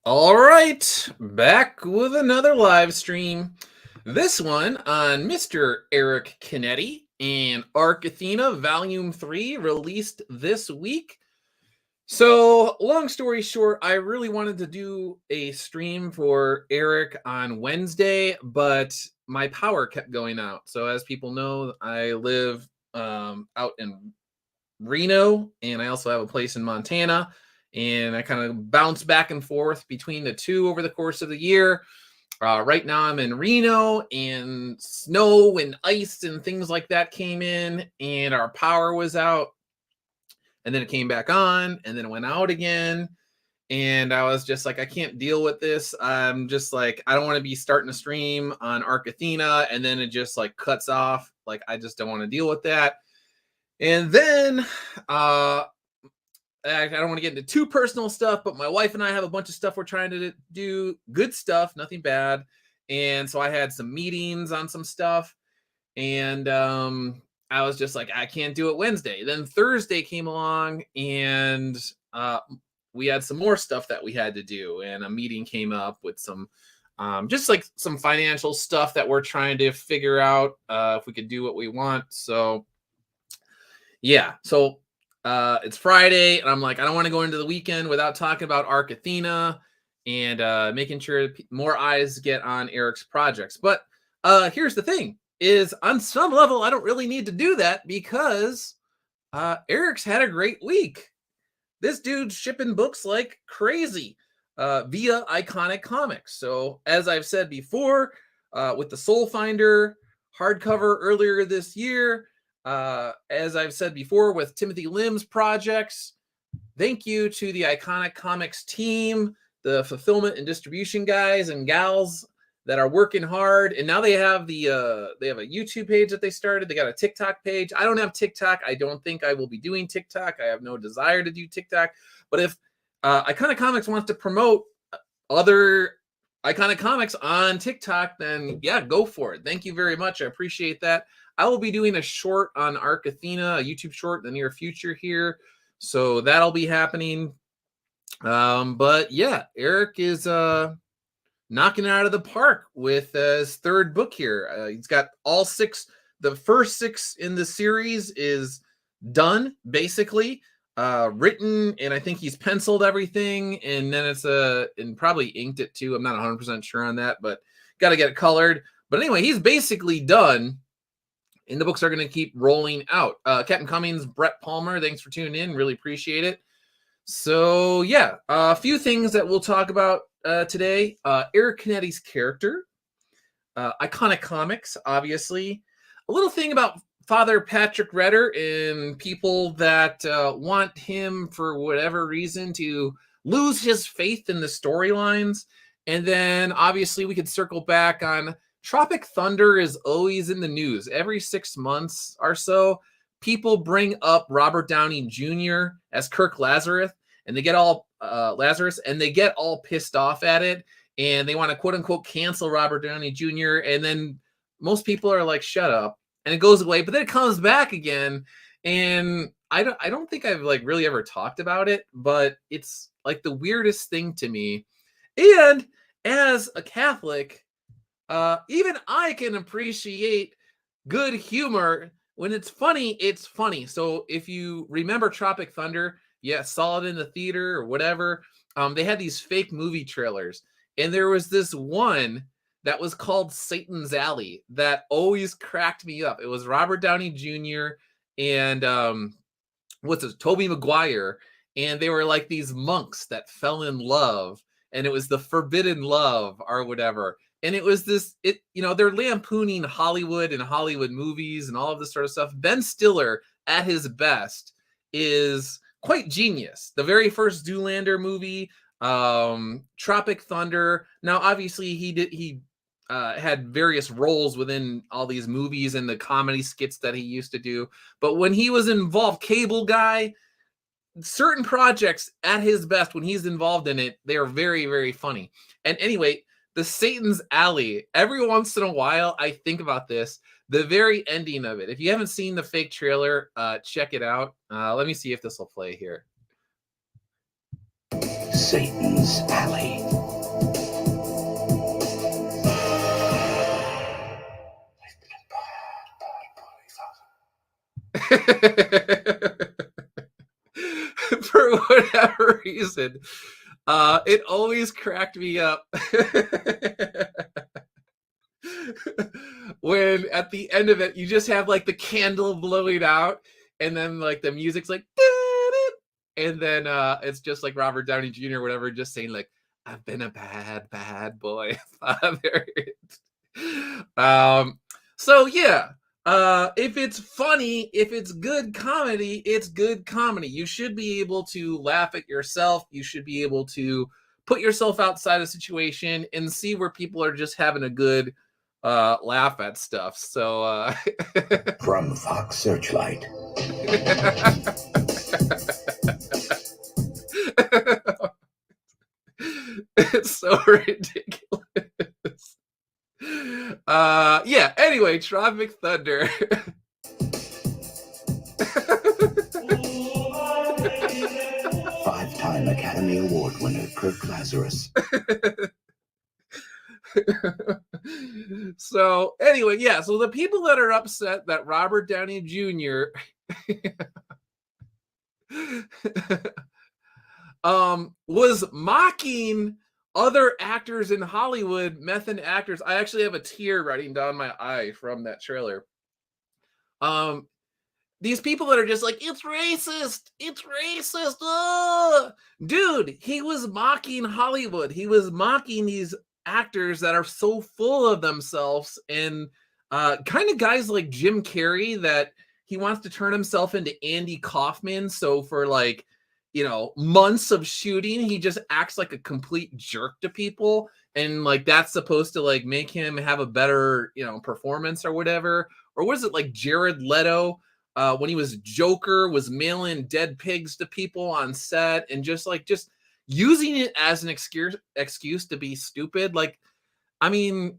All right, back with another live stream. This one on Mr. Eric Canete and Arc Athena Volume 3 released this week. So, long story short, I really wanted to do a stream for Eric on Wednesday, but my power kept going out. So, as people know, I live out in Reno, and I also have a place in Montana. And I kind of bounce back and forth between the two over the course of the year. Right now, I'm in Reno, and snow and ice and things like that came in, and our power was out. And then it came back on, and then it went out again. And I was just like, I can't deal with this. I'm just like, I don't want to be starting a stream on Arc Athena, and then it just like cuts off. Like, I just don't want to deal with that. And then I don't want to get into too personal stuff, but my wife and I have a bunch of stuff we're trying to do, good stuff, nothing bad. And so I had some meetings on some stuff, and I was just like, I can't do it Wednesday. Then Thursday came along, and we had some more stuff that we had to do, and a meeting came up with some just like some financial stuff that we're trying to figure out if we could do what we want. So yeah, so it's Friday, and I'm like, I don't want to go into the weekend without talking about Arc Athena and making sure more eyes get on Eric's projects. But here's the thing: is on some level, I don't really need to do that because Eric's had a great week. This dude's shipping books like crazy via Iconic Comics. So as I've said before, with the Soul Finder hardcover earlier this year. As I've said before, with Timothy Lim's projects, thank you to the Iconic Comics team, the fulfillment and distribution guys and gals that are working hard. And now they have a YouTube page that they started. They got a TikTok page. I don't have TikTok. I don't think I will be doing TikTok. I have no desire to do TikTok. But if Iconic Comics wants to promote other Iconic Comics on TikTok, then yeah, go for it. Thank you very much. I appreciate that. I will be doing a short on Arc Athena, a YouTube short in the near future here. So that'll be happening. But yeah, Eric is knocking it out of the park with his third book here. He's got all six. The first six in the series is done, basically. Written, and I think he's penciled everything, and then it's and probably inked it too. I'm not 100% sure on that, but got to get it colored. But anyway, he's basically done, and the books are going to keep rolling out. Captain Cummings, Brett Palmer, thanks for tuning in. Really appreciate it. So yeah, a few things that we'll talk about today. Eric Canete's character, Iconic Comics, obviously. A little thing about Father Patrick Redder and people that want him for whatever reason to lose his faith in the storylines. And then obviously we could circle back on Tropic Thunder is always in the news. Every 6 months or so, people bring up Robert Downey Jr. as Kirk Lazarus, and they get all pissed off at it, and they want to quote unquote cancel Robert Downey Jr. And then most people are like, "Shut up." And it goes away, but then it comes back again. And I don't think I've like really ever talked about it, but it's like the weirdest thing to me. And as a Catholic, even I can appreciate good humor. When it's funny, it's funny. So if you remember Tropic Thunder, yeah, saw it in the theater or whatever. They had these fake movie trailers, and there was this one that was called Satan's Alley that always cracked me up. It was Robert Downey Jr. and Tobey Maguire, and they were like these monks that fell in love, and it was the forbidden love or whatever. And it was they're lampooning Hollywood and Hollywood movies and all of this sort of stuff. Ben Stiller at his best is quite genius. The very first Zoolander movie, Tropic Thunder. Now, obviously, he had various roles within all these movies and the comedy skits that he used to do. But when he was involved, Cable Guy, certain projects at his best, when he's involved in it, they are very, very funny. And anyway, the Satan's Alley, every once in a while, I think about this, the very ending of it. If you haven't seen the fake trailer, check it out. Let me see if this will play here. Satan's Alley. For whatever reason, it always cracked me up when at the end of it you just have like the candle blowing out, and then like the music's like, and then it's just like Robert Downey Jr. or whatever, just saying like, "I've been a bad boy, father." So yeah, if it's funny, if it's good comedy, it's good comedy. You should be able to laugh at yourself. You should be able to put yourself outside a situation and see where people are just having a good laugh at stuff. So From Fox Searchlight. It's so ridiculous. Yeah, anyway, Tropic Thunder. Five-time Academy Award winner Kirk Lazarus. So anyway, yeah, so the people that are upset that Robert Downey Jr. Was mocking other actors in Hollywood, method actors. I actually have a tear running down my eye from that trailer. These people that are just like, it's racist, dude, he was mocking Hollywood. He was mocking these actors that are so full of themselves, and kind of guys like Jim Carrey, that he wants to turn himself into Andy Kaufman. So for like, months of shooting, he just acts like a complete jerk to people, and like that's supposed to like make him have a better performance or whatever. Or was it like Jared Leto when he was Joker, was mailing dead pigs to people on set, and just using it as an excuse to be stupid? Like, I mean,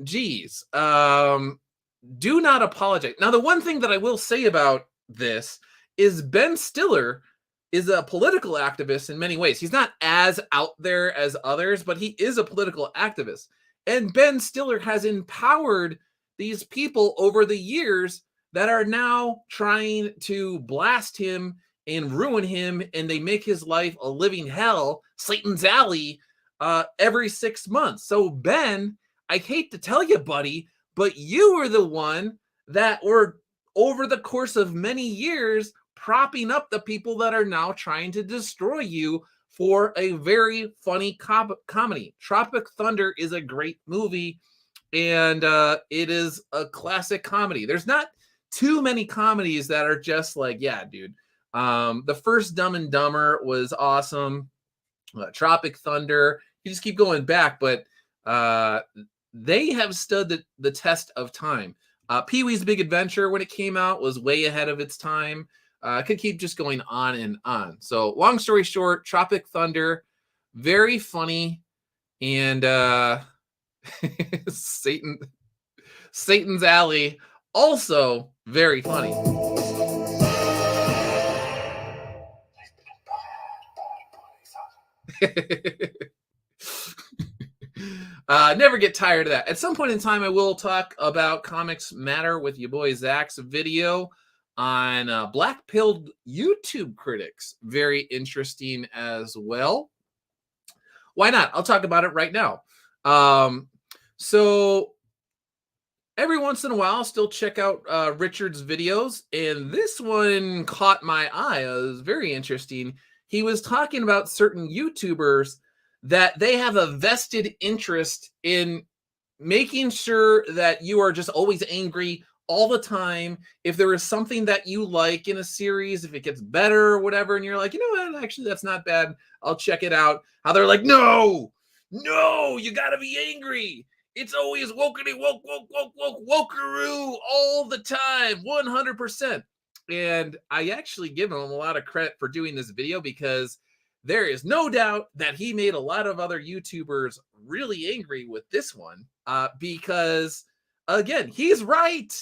geez, do not apologize. Now, the one thing that I will say about this is Ben Stiller is a political activist in many ways. He's not as out there as others, but he is a political activist. And Ben Stiller has empowered these people over the years that are now trying to blast him and ruin him, and they make his life a living hell, Satan's Alley, every 6 months. So Ben, I hate to tell you, buddy, but you were the one that were, over the course of many years, propping up the people that are now trying to destroy you for a very funny comedy. Tropic Thunder is a great movie, and it is a classic comedy. There's not too many comedies that are just like, yeah, dude. The first Dumb and Dumber was awesome. Tropic Thunder, you just keep going back, but they have stood the test of time. Pee-wee's Big Adventure, when it came out, was way ahead of its time. I could keep just going on and on. So long story short, Tropic Thunder, very funny, and Satan's Alley, also very funny. Never get tired of that. At some point in time, I will talk about Comics Matter with your boy Zach's video on black-pilled YouTube critics. Very interesting as well. Why not? I'll talk about it right now. So every once in a while, I'll still check out Richard's videos, and this one caught my eye. It was very interesting. He was talking about certain YouTubers that they have a vested interest in making sure that you are just always angry all the time. If there is something that you like in a series, if it gets better or whatever, and you're like, you know what, actually, that's not bad, I'll check it out. How they're like, no, you gotta be angry. It's always wokey, wokeroo all the time, 100%. And I actually give him a lot of credit for doing this video, because there is no doubt that he made a lot of other YouTubers really angry with this one, because, again, he's right.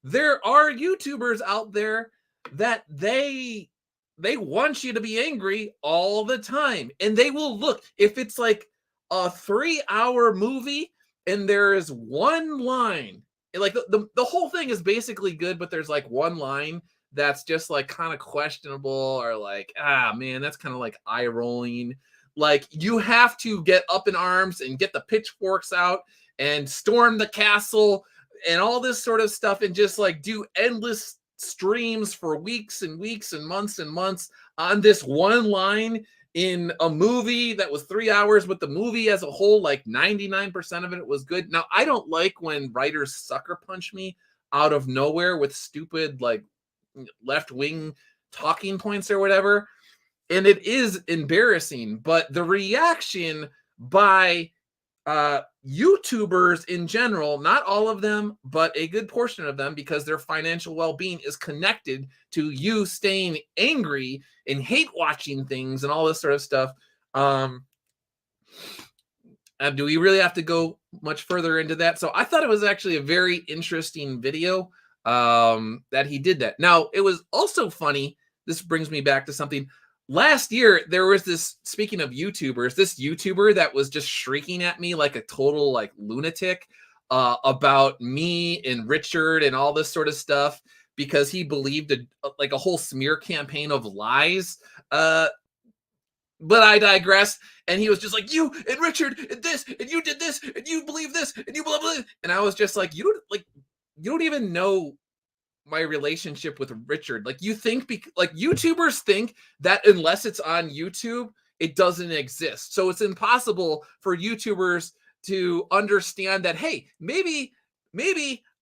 There are YouTubers out there that they they want you to be angry all the time. And they will look, if it's like a 3-hour movie and there is one line, like the whole thing is basically good, but there's like one line that's just like kind of questionable, or like, ah man, that's kind of like eye rolling. Like, you have to get up in arms and get the pitchforks out and storm the castle and all this sort of stuff, and just like do endless streams for weeks and weeks and months on this one line in a movie that was 3 hours, but the movie as a whole, like 99% of it was good. Now, I don't like when writers sucker punch me out of nowhere with stupid, like, left wing talking points or whatever. And it is embarrassing, but the reaction by YouTubers in general, not all of them, but a good portion of them, because their financial well-being is connected to you staying angry and hate watching things and all this sort of stuff. Do we really have to go much further into that? So I thought it was actually a very interesting video that he did that. Now, it was also funny. This brings me back to something. Last year, there was this, speaking of YouTubers, this YouTuber that was just shrieking at me like a total like lunatic about me and Richard and all this sort of stuff, because he believed like a whole smear campaign of lies. But I digress. And he was just like, you and Richard and this, and you did this, and you believe this, and you blah, blah. And I was just like, you don't even know my relationship with Richard. Like, you think, like, YouTubers think that unless it's on YouTube, it doesn't exist. So it's impossible for YouTubers to understand that, hey, maybe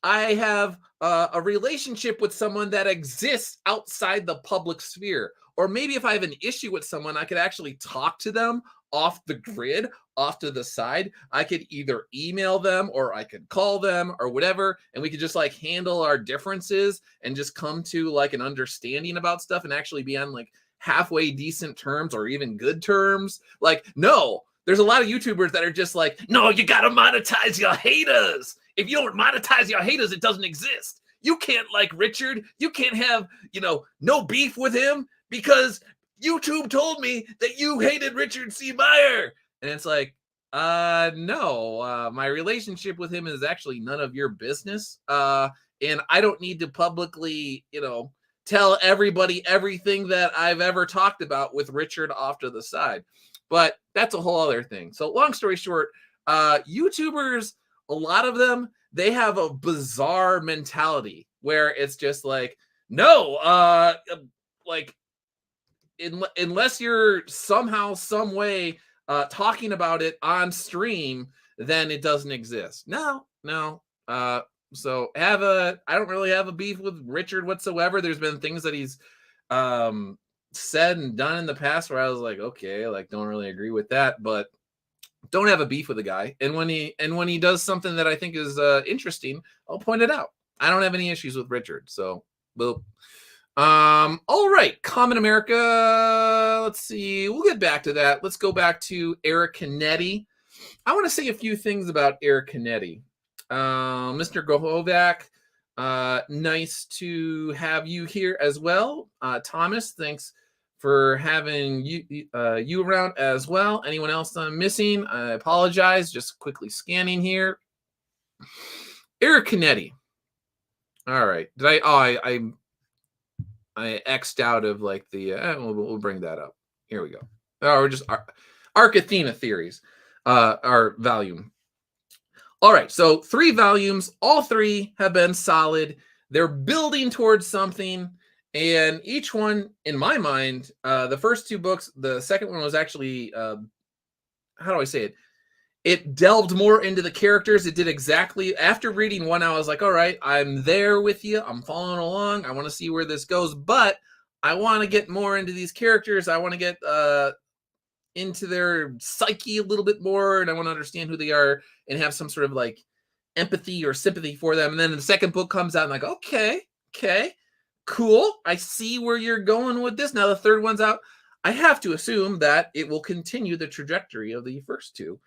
I have a relationship with someone that exists outside the public sphere. Or maybe if I have an issue with someone, I could actually talk to them off the grid, off to the side. I could either email them or I could call them or whatever, and we could just like handle our differences and just come to like an understanding about stuff and actually be on like halfway decent terms or even good terms. Like, no, there's a lot of YouTubers that are just like, no, you gotta monetize your haters. If you don't monetize your haters, it doesn't exist. You can't like Richard. You can't have, no beef with him because YouTube told me that you hated Richard C. Meyer. And it's like, no, my relationship with him is actually none of your business. And I don't need to publicly, tell everybody everything that I've ever talked about with Richard off to the side. But that's a whole other thing. So long story short, YouTubers, a lot of them, they have a bizarre mentality where it's just like, no, like, unless you're somehow, some way talking about it on stream, then it doesn't exist. No. So I don't really have a beef with Richard whatsoever. There's been things that he's said and done in the past where I was like, okay, like, don't really agree with that, but don't have a beef with the guy. And when he does something that I think is interesting, I'll point it out. I don't have any issues with Richard. So, boop. All right, Common America. Let's see. We'll get back to that. Let's go back to Eric Canete. I want to say a few things about Eric Canete. Mr. Gohovac, nice to have you here as well. Thomas, thanks for having you around as well. Anyone else I'm missing? I apologize. Just quickly scanning here. Eric Canete. All right. Did I X'd out of like the, we'll bring that up. Here we go. Oh, we're just Arc Athena theories, our volume. All right. So 3 volumes, all 3 have been solid. They're building towards something. And each one, in my mind, the first 2 books, the second one was actually, how do I say it? It delved more into the characters. It did exactly, after reading 1, I was like, all right, I'm there with you. I'm following along. I want to see where this goes, but I want to get more into these characters. I want to get into their psyche a little bit more, and I want to understand who they are and have some sort of like empathy or sympathy for them. And then the second book comes out and I'm like, okay, cool. I see where you're going with this. Now the third one's out. I have to assume that it will continue the trajectory of the first 2.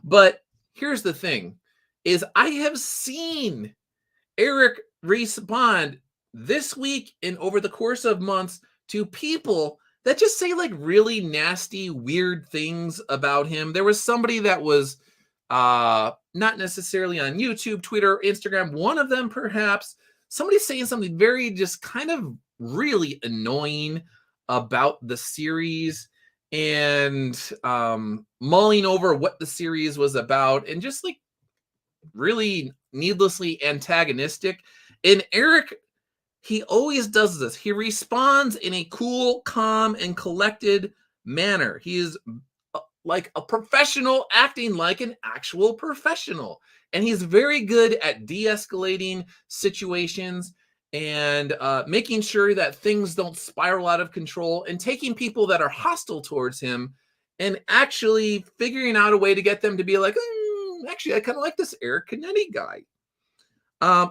But here's the thing, is I have seen Eric respond this week and over the course of months to people that just say like really nasty, weird things about him. There was somebody that was not necessarily on YouTube, Twitter, Instagram, one of them perhaps, somebody saying something very just kind of really annoying about the series and mulling over what the series was about and just like really needlessly antagonistic. And Eric, he always does this. He responds in a cool, calm, and collected manner. He is like a professional acting like an actual professional. And he's very good at de-escalating situations and making sure that things don't spiral out of control and taking people that are hostile towards him and actually figuring out a way to get them to be like, actually, I kind of like this Eric Canete guy.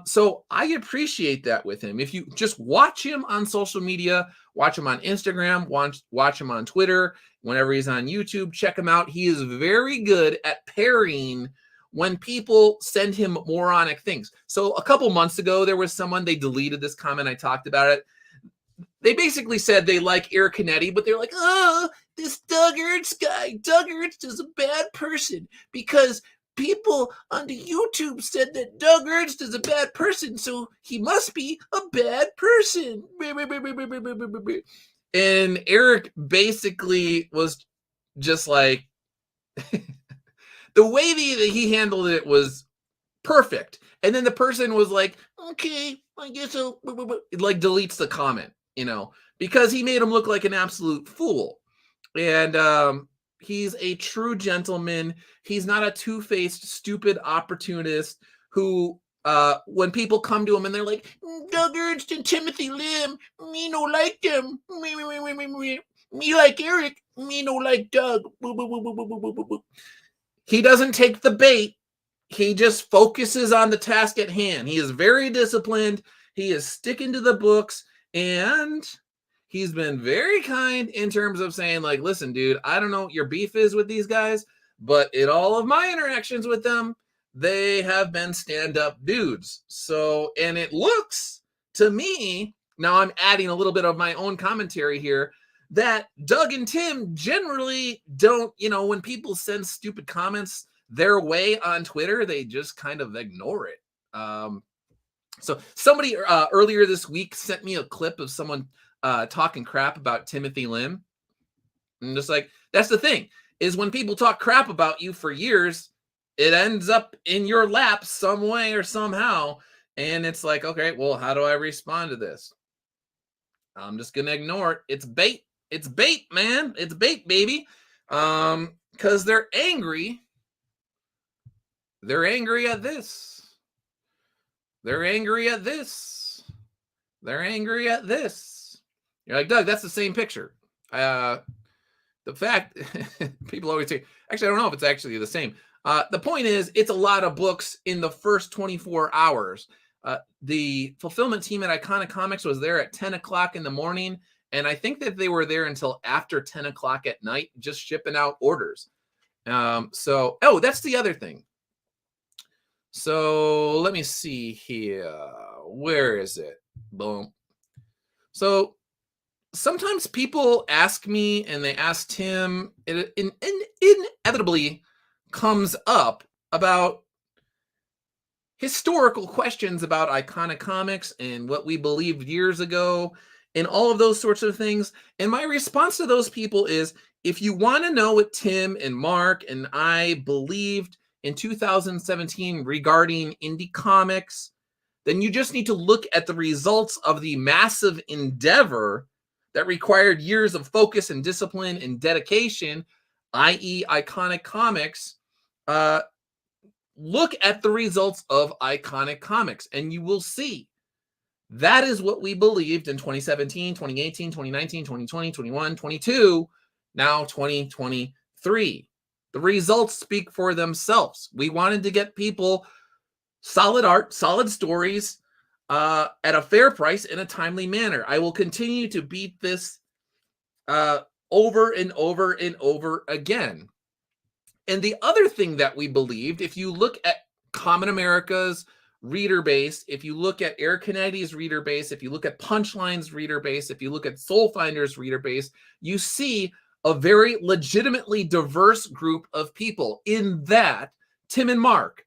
So I appreciate that with him. If you just watch him on social media, watch him on Instagram, watch him on Twitter, whenever he's on YouTube, check him out. He is very good at parrying when people send him moronic things. So a couple months ago, there was someone, they deleted this comment. I talked about it. They basically said they like Eric Canete, but they're like, oh, this Doug Ertz guy. Doug Ertz is a bad person because people on the YouTube said that Doug Ernst is a bad person, so he must be a bad person. And Eric basically was just like, the way that he handled it was perfect. And then the person was like, okay, I guess I'll, like deletes the comment, because he made him look like an absolute fool. And he's a true gentleman. He's not a two-faced, stupid opportunist who, when people come to him and they're like, Doug Ernst and Timothy Lim, me no like them. Me like Eric, me no like Doug. He doesn't take the bait. He just focuses on the task at hand. He is very disciplined. He is sticking to the books, and he's been very kind in terms of saying, like, listen, dude, I don't know what your beef is with these guys, but in all of my interactions with them, they have been stand-up dudes. So, and it looks to me, now I'm adding a little bit of my own commentary here, that Doug and Tim generally don't, when people send stupid comments their way on Twitter, they just kind of ignore it. So somebody earlier this week sent me a clip of someone talking crap about Timothy Lim. And just like, that's the thing, is when people talk crap about you for years, it ends up in your lap some way or somehow. And it's like, okay, well, how do I respond to this? I'm just going to ignore it. It's bait. It's bait, man. It's bait, baby. Because they're angry. They're angry at this. They're angry at this. They're angry at this. You're like, Doug, that's the same picture. The fact, people always say, actually, I don't know if it's actually the same. The point is, it's a lot of books in the first 24 hours. The fulfillment team at Iconic Comics was there at 10 o'clock in the morning. And I think that they were there until after 10 o'clock at night, just shipping out orders. Oh, that's the other thing. So let me see here. Where is it? Boom. So sometimes people ask me, and they ask Tim, it inevitably comes up about historical questions about Iconic Comics and what we believed years ago and all of those sorts of things. And my response to those people is, if you want to know what Tim and Mark and I believed in 2017 regarding indie comics, then you just need to look at the results of the massive endeavor that required years of focus and discipline and dedication, i.e. Iconic Comics. Look at the results of Iconic Comics, and you will see that is what we believed in 2017, 2018, 2019, 2020, 21, 22, now 2023. The results speak for themselves. We wanted to get people solid art, solid stories at a fair price in a timely manner. I will continue to beat this over and over and over again. And the other thing that we believed, if you look at Common America's reader base, if you look at Eric Canete's reader base, if you look at Punchline's reader base, if you look at Soul Finder's reader base, you see a very legitimately diverse group of people. In that, Tim and Mark,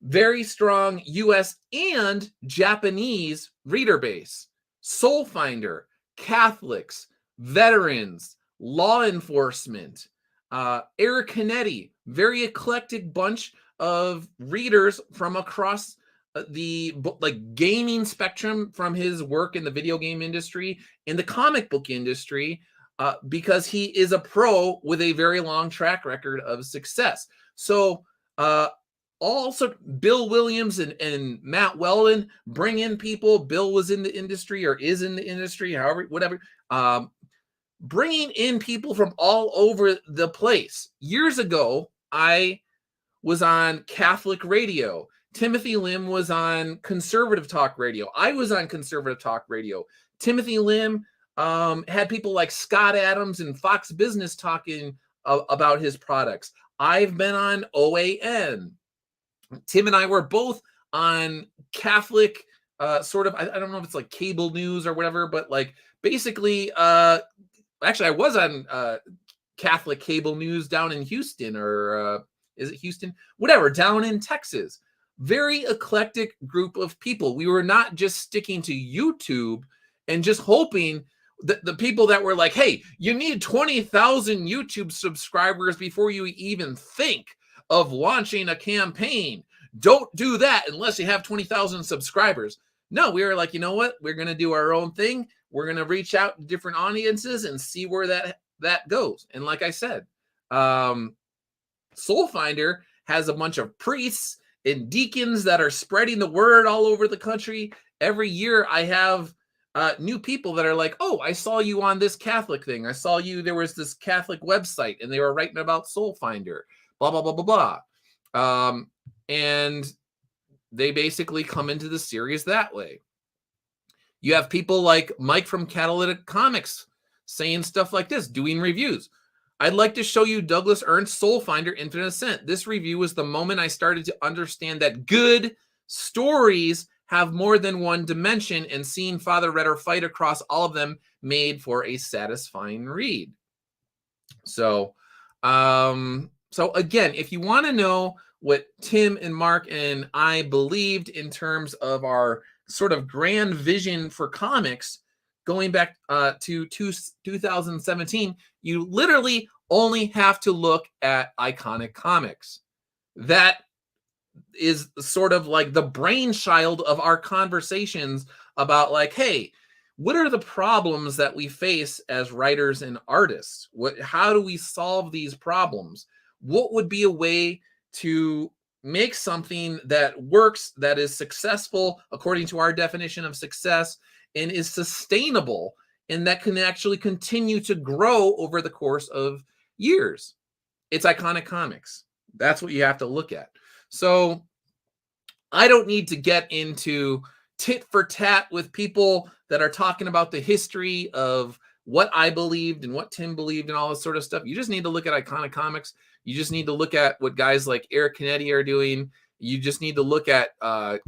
very strong US and Japanese reader base. Soul Finder, Catholics, veterans, law enforcement. Eric Canete, very eclectic bunch of readers from across the like gaming spectrum, from his work in the video game industry, in the comic book industry, because he is a pro with a very long track record of success. So also Bill Williams and Matt Weldon bring in people. Bill was in the industry or is in the industry, however, whatever. Bringing in people from all over the place. Years ago, I was on Catholic radio. Timothy Lim was on conservative talk radio. I was on conservative talk radio. Timothy Lim had people like Scott Adams and Fox Business talking about his products. I've been on OAN. Tim and I were both on Catholic sort of, I don't know if it's like cable news or whatever, but like basically, actually I was on Catholic cable news down in Houston, or is it Houston? Whatever, down in Texas. Very eclectic group of people. We were not just sticking to YouTube and just hoping that the people that were like, hey, you need 20,000 YouTube subscribers before you even think of launching a campaign. Don't do that unless you have 20,000 subscribers. No, we were like, you know what? We're going to do our own thing. We're going to reach out to different audiences and see where that goes. And like I said, Soul Finder has a bunch of priests and deacons that are spreading the word all over the country. Every year I have new people that are like, oh, I saw you on this Catholic thing. I saw you, there was this Catholic website and they were writing about Soul Finder, blah, blah, blah, blah, blah. And they basically come into the series that way. You have people like Mike from Catalytic Comics saying stuff like this, doing reviews. I'd like to show you Douglas Ernst's Soul Finder Infinite Ascent. This review was the moment I started to understand that good stories have more than one dimension, and seeing Father Redder fight across all of them made for a satisfying read. So, so again, if you want to know what Tim and Mark and I believed in terms of our sort of grand vision for comics, going back to 2017, you literally only have to look at Iconic Comics. That is sort of like the brainchild of our conversations about like, hey, what are the problems that we face as writers and artists? How do we solve these problems? What would be a way to make something that works, that is successful according to our definition of success, and is sustainable, and that can actually continue to grow over the course of years? It's Iconic Comics. That's what you have to look at. So I don't need to get into tit for tat with people that are talking about the history of what I believed and what Tim believed and all this sort of stuff. You just need to look at Iconic Comics. You just need to look at what guys like Eric Canete are doing. You just need to look at the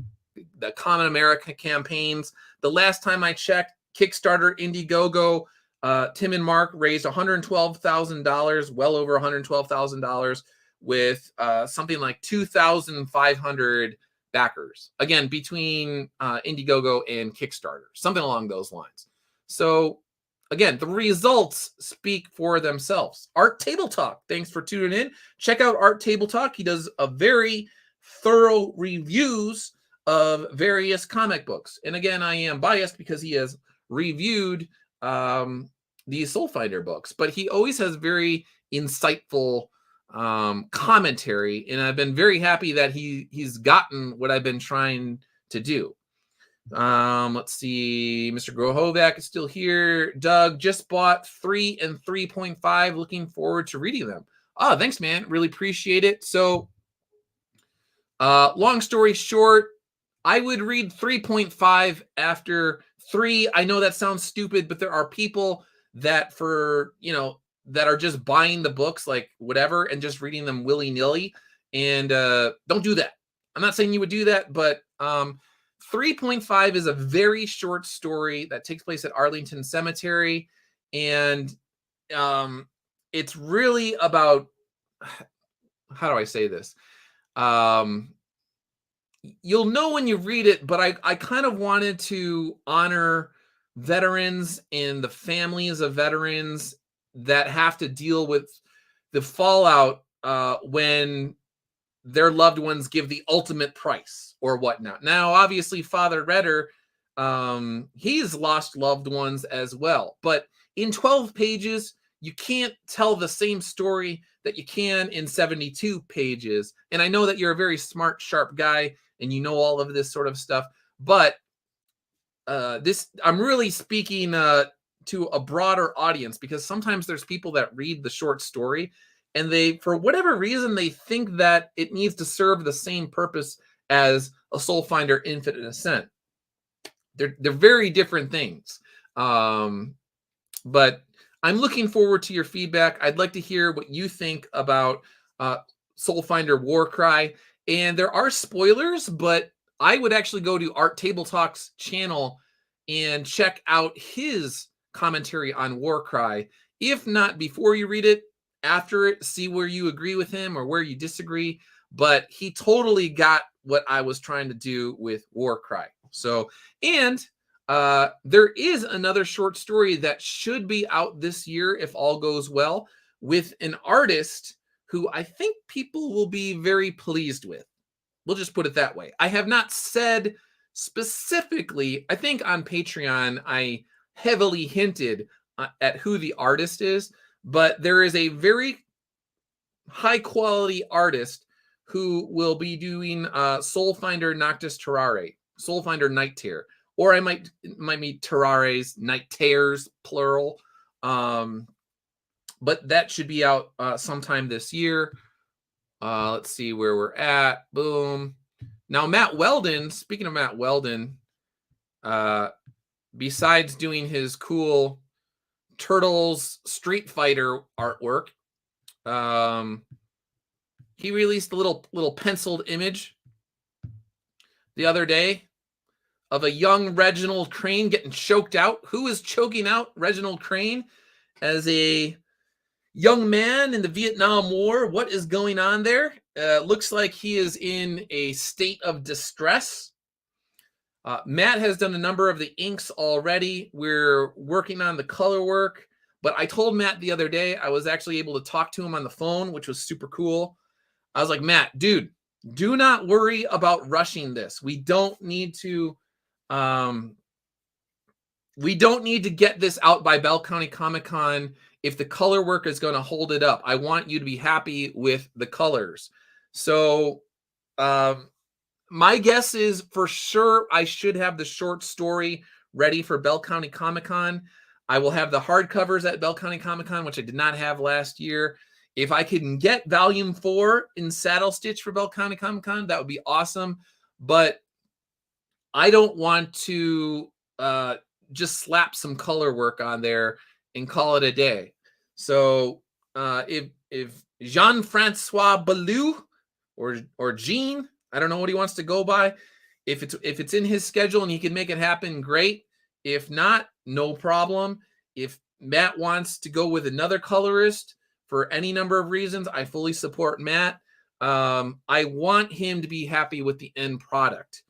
Common America campaigns. The last time I checked, Kickstarter, Indiegogo, Tim and Mark raised $112,000, well over $112,000, with something like 2,500 backers. Again, between Indiegogo and Kickstarter, something along those lines. So again, the results speak for themselves. Art Table Talk, thanks for tuning in. Check out Art Table Talk. He does a very thorough reviews of various comic books. And again, I am biased because he has reviewed these Soul Finder books, but he always has very insightful commentary, and I've been very happy that he's gotten what I've been trying to do. Let's see, Mr. Grohovac is still here. Doug just bought 3 and 3.5. Looking forward to reading them. Oh, thanks, man. Really appreciate it. So, long story short, I would read 3.5 after 3. I know that sounds stupid, but there are people that that are just buying the books like whatever and just reading them willy-nilly, and don't do that. I'm not saying you would do that, but 3.5 is a very short story that takes place at Arlington Cemetery. And it's really about, how do I say this? You'll know when you read it, but I kind of wanted to honor veterans and the families of veterans that have to deal with the fallout when their loved ones give the ultimate price or whatnot. Now, obviously, Father Redder, he's lost loved ones as well. But in 12 pages, you can't tell the same story that you can in 72 pages. And I know that you're a very smart, sharp guy and you know all of this sort of stuff. But I'm really speaking to a broader audience, because sometimes there's people that read the short story and they, for whatever reason, they think that it needs to serve the same purpose as a Soul Finder Infinite Ascent. They're very different things. But I'm looking forward to your feedback. I'd like to hear what you think about Soul Finder Warcry. And there are spoilers, but I would actually go to Art Table Talk's channel and check out his commentary on Warcry. If not before you read it, after it, see where you agree with him or where you disagree. But he totally got what I was trying to do with Warcry. So, and there is another short story that should be out this year, if all goes well, with an artist who I think people will be very pleased with. We'll just put it that way. I have not said specifically, I think on Patreon, I heavily hinted at who the artist is, but there is a very high quality artist who will be doing Soul Finder Noctis Terrare, Soul Finder Night Tear, or I might meet Terrares, Night Tears, plural. But that should be out sometime this year. Let's see where we're at. Boom. Now, Matt Weldon, speaking of Matt Weldon, besides doing his cool Turtles Street Fighter artwork, he released a little penciled image the other day of a young Reginald Crane getting choked out. Who is choking out Reginald Crane as a young man in the Vietnam War? What is going on there? Looks like he is in a state of distress. Matt has done a number of the inks already. We're working on the color work, but I told Matt the other day, I was actually able to talk to him on the phone, which was super cool. I was like, Matt, dude, do not worry about rushing this. We don't need to get this out by Bell County Comic-Con if the color work is going to hold it up. I want you to be happy with the colors. So my guess is for sure I should have the short story ready for Bell County Comic-Con. I will have the hardcovers at Bell County Comic-Con, which I did not have last year. If I can get volume 4 in saddle stitch for Bell County Comic-Con, that would be awesome. But I don't want to just slap some color work on there and call it a day. So if Jean-Francois Ballou or Jean, I don't know what he wants to go by, if it's in his schedule and he can make it happen, great. If not, no problem. If Matt wants to go with another colorist for any number of reasons, I fully support Matt. I want him to be happy with the end product.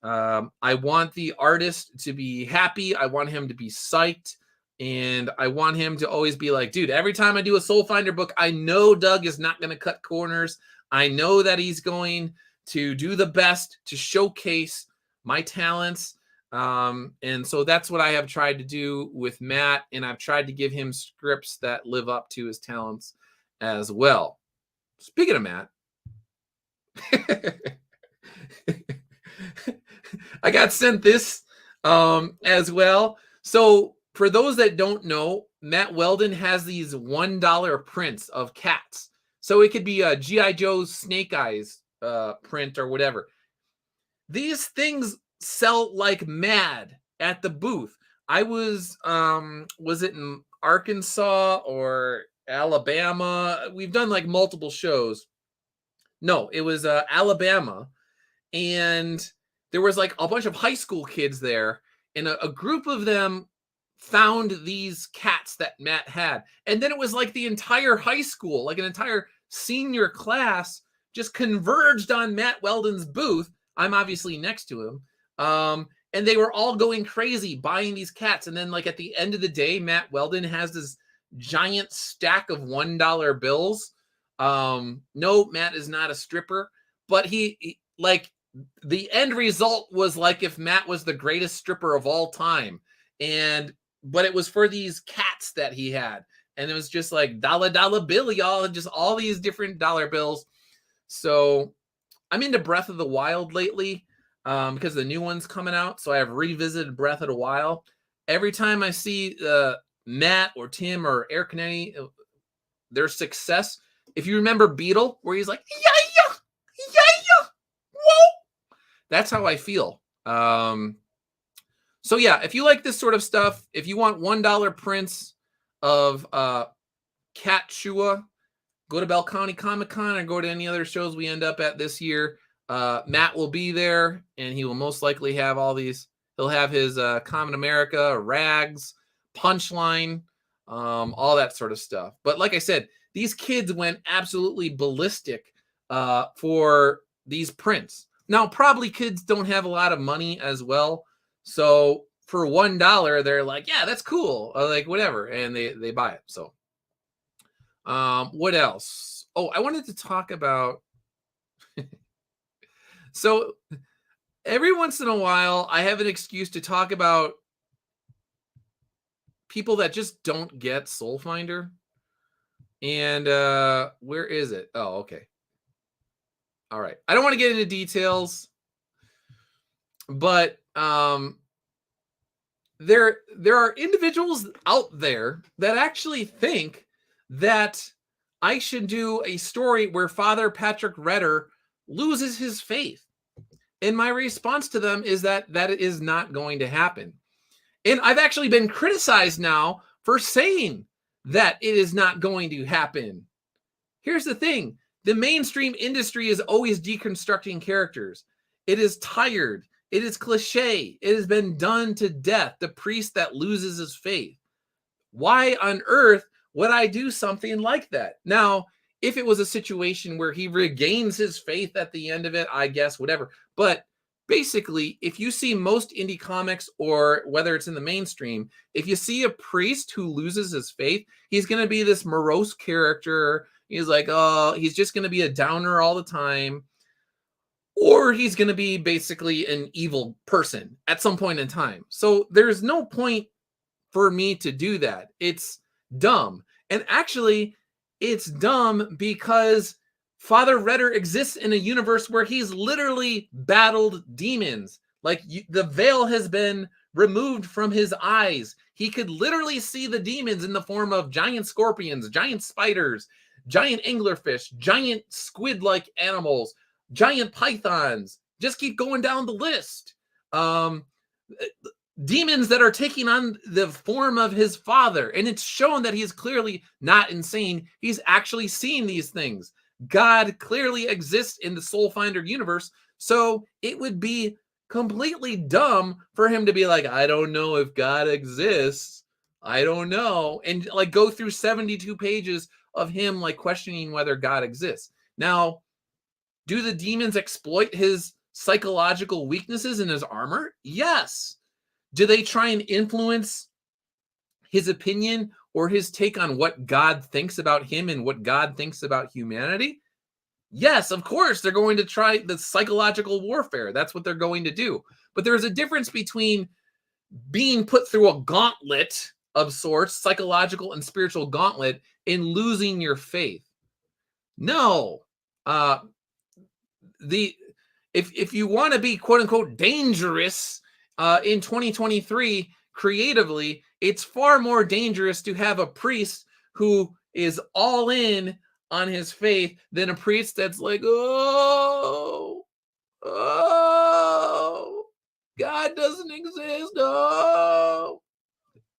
I want the artist to be happy. I want him to be psyched. And I want him to always be like, dude, every time I do a Soul Finder book, I know Doug is not going to cut corners. I know that he's going to do the best to showcase my talents. And so that's what I have tried to do with Matt. And I've tried to give him scripts that live up to his talents as well. Speaking of Matt, I got sent this as well. So for those that don't know, Matt Weldon has these $1 prints of cats. So it could be a G.I. Joe's Snake Eyes print or whatever. These things sell like mad at the booth. I was it in Arkansas or Alabama? We've done like multiple shows. No, it was Alabama. and there was like a bunch of high school kids there, and a group of them found these cats that Matt had. And then it was like the entire high school, like an entire senior class, just converged on Matt Weldon's booth. I'm obviously next to him. And they were all going crazy buying these cats. And then, like, at the end of the day, Matt Weldon has this giant stack of $1 bills. No, Matt is not a stripper, but he like, the end result was like if Matt was the greatest stripper of all time. But it was for these cats that he had. And it was just like dollar bill, y'all, and just all these different dollar bills. So I'm into Breath of the Wild lately because the new one's coming out. So I have revisited Breath of the Wild. Every time I see Matt or Tim or Eric Canete, their success. If you remember Beetle, where he's like, yeah, whoa. That's how I feel. So yeah, if you like this sort of stuff, if you want $1 prints of Cat Shua, go to Bell County Comic Con or go to any other shows we end up at this year. Matt will be there, and he will most likely have all these. He'll have his Common America, Rags, Punchline, all that sort of stuff. But like I said, these kids went absolutely ballistic for these prints. Now, probably kids don't have a lot of money as well. So for $1, they're like, yeah, that's cool. Or like, whatever. And they buy it. So what else? Oh, I wanted to talk about. So every once in a while, I have an excuse to talk about people that just don't get Soul Finder. And where is it? Oh, okay. All right. I don't want to get into details, but there are individuals out there that actually think that I should do a story where Father Patrick Redder loses his faith. And my response to them is that is not going to happen. And I've actually been criticized now for saying that it is not going to happen. Here's the thing. The mainstream industry is always deconstructing characters. It is tired. It is cliche. It has been done to death. The priest that loses his faith. Why on earth would I do something like that? Now, if it was a situation where he regains his faith at the end of it, I guess, whatever. But basically, if you see most indie comics, or whether it's in the mainstream, if you see a priest who loses his faith, he's going to be this morose character. He's like, oh, he's just going to be a downer all the time. Or he's going to be basically an evil person at some point in time. So there's no point for me to do that. It's dumb. And actually, it's dumb because Father Redder exists in a universe where he's literally battled demons. Like, the veil has been removed from his eyes. He could literally see the demons in the form of giant scorpions, giant spiders, giant anglerfish, giant squid-like animals, giant pythons. Just keep going down the list. Demons that are taking on the form of his father. And it's shown that he's clearly not insane. He's actually seeing these things. God clearly exists in the Soul Finder universe. So it would be completely dumb for him to be like, I don't know if God exists. I don't know. And like go through 72 pages of him like questioning whether God exists. Now, do the demons exploit his psychological weaknesses in his armor? Yes. Do they try and influence his opinion or his take on what God thinks about him and what God thinks about humanity? Yes, of course, they're going to try the psychological warfare. That's what they're going to do. But there's a difference between being put through a gauntlet of sorts, psychological and spiritual gauntlet, and losing your faith. No. If you want to be quote unquote dangerous in 2023 creatively, it's far more dangerous to have a priest who is all in on his faith than a priest that's like, oh, God doesn't exist. Oh,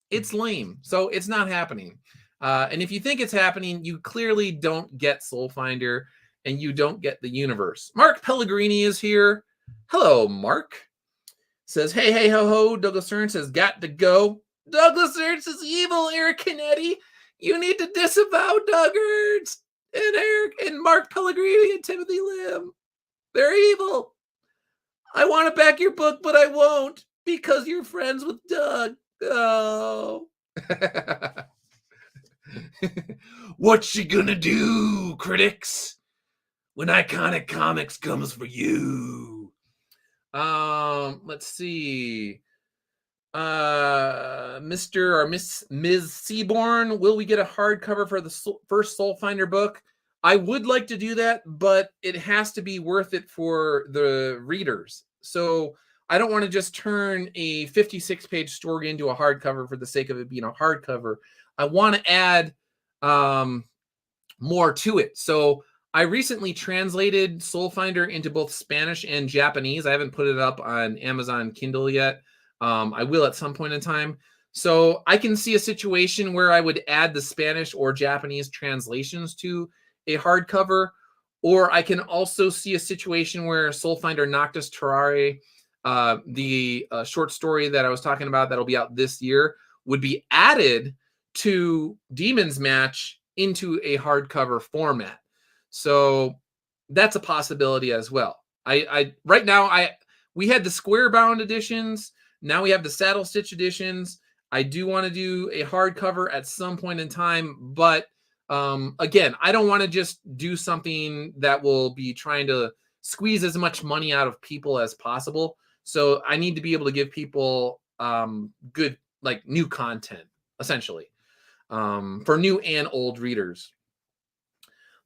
it's lame. So it's not happening. And if you think it's happening, you clearly don't get Soul Finder and you don't get the universe. Mark Pellegrini is here. Hello, Mark. Says, hey, hey, ho, ho. Douglas Stearns says, got to go. Douglas Stearns is evil, Eric Canete. You need to disavow Douggards and Eric and Mark Pellegrini and Timothy Lim. They're evil. I want to back your book, but I won't because you're friends with Doug. Oh. What she gonna do, critics, when Iconic Comics comes for you? Let's see. Mr. or Miss Ms. Seaborn, will we get a hardcover for the first Soul Finder book? I would like to do that, but it has to be worth it for the readers. So I don't want to just turn a 56-page story into a hardcover for the sake of it being a hardcover. I want to add more to it. So I recently translated Soul Finder into both Spanish and Japanese. I haven't put it up on Amazon Kindle yet. I will at some point in time. So I can see a situation where I would add the Spanish or Japanese translations to a hardcover, or I can also see a situation where Soul Finder Noctis Terrare, the short story that I was talking about that'll be out this year, would be added to Demon's Match into a hardcover format. So that's a possibility as well. I right now we had the square bound editions. Now we have the saddle stitch editions. I do want to do a hardcover at some point in time, but again, I don't want to just do something that will be trying to squeeze as much money out of people as possible. So I need to be able to give people good, like, new content, essentially, for new and old readers.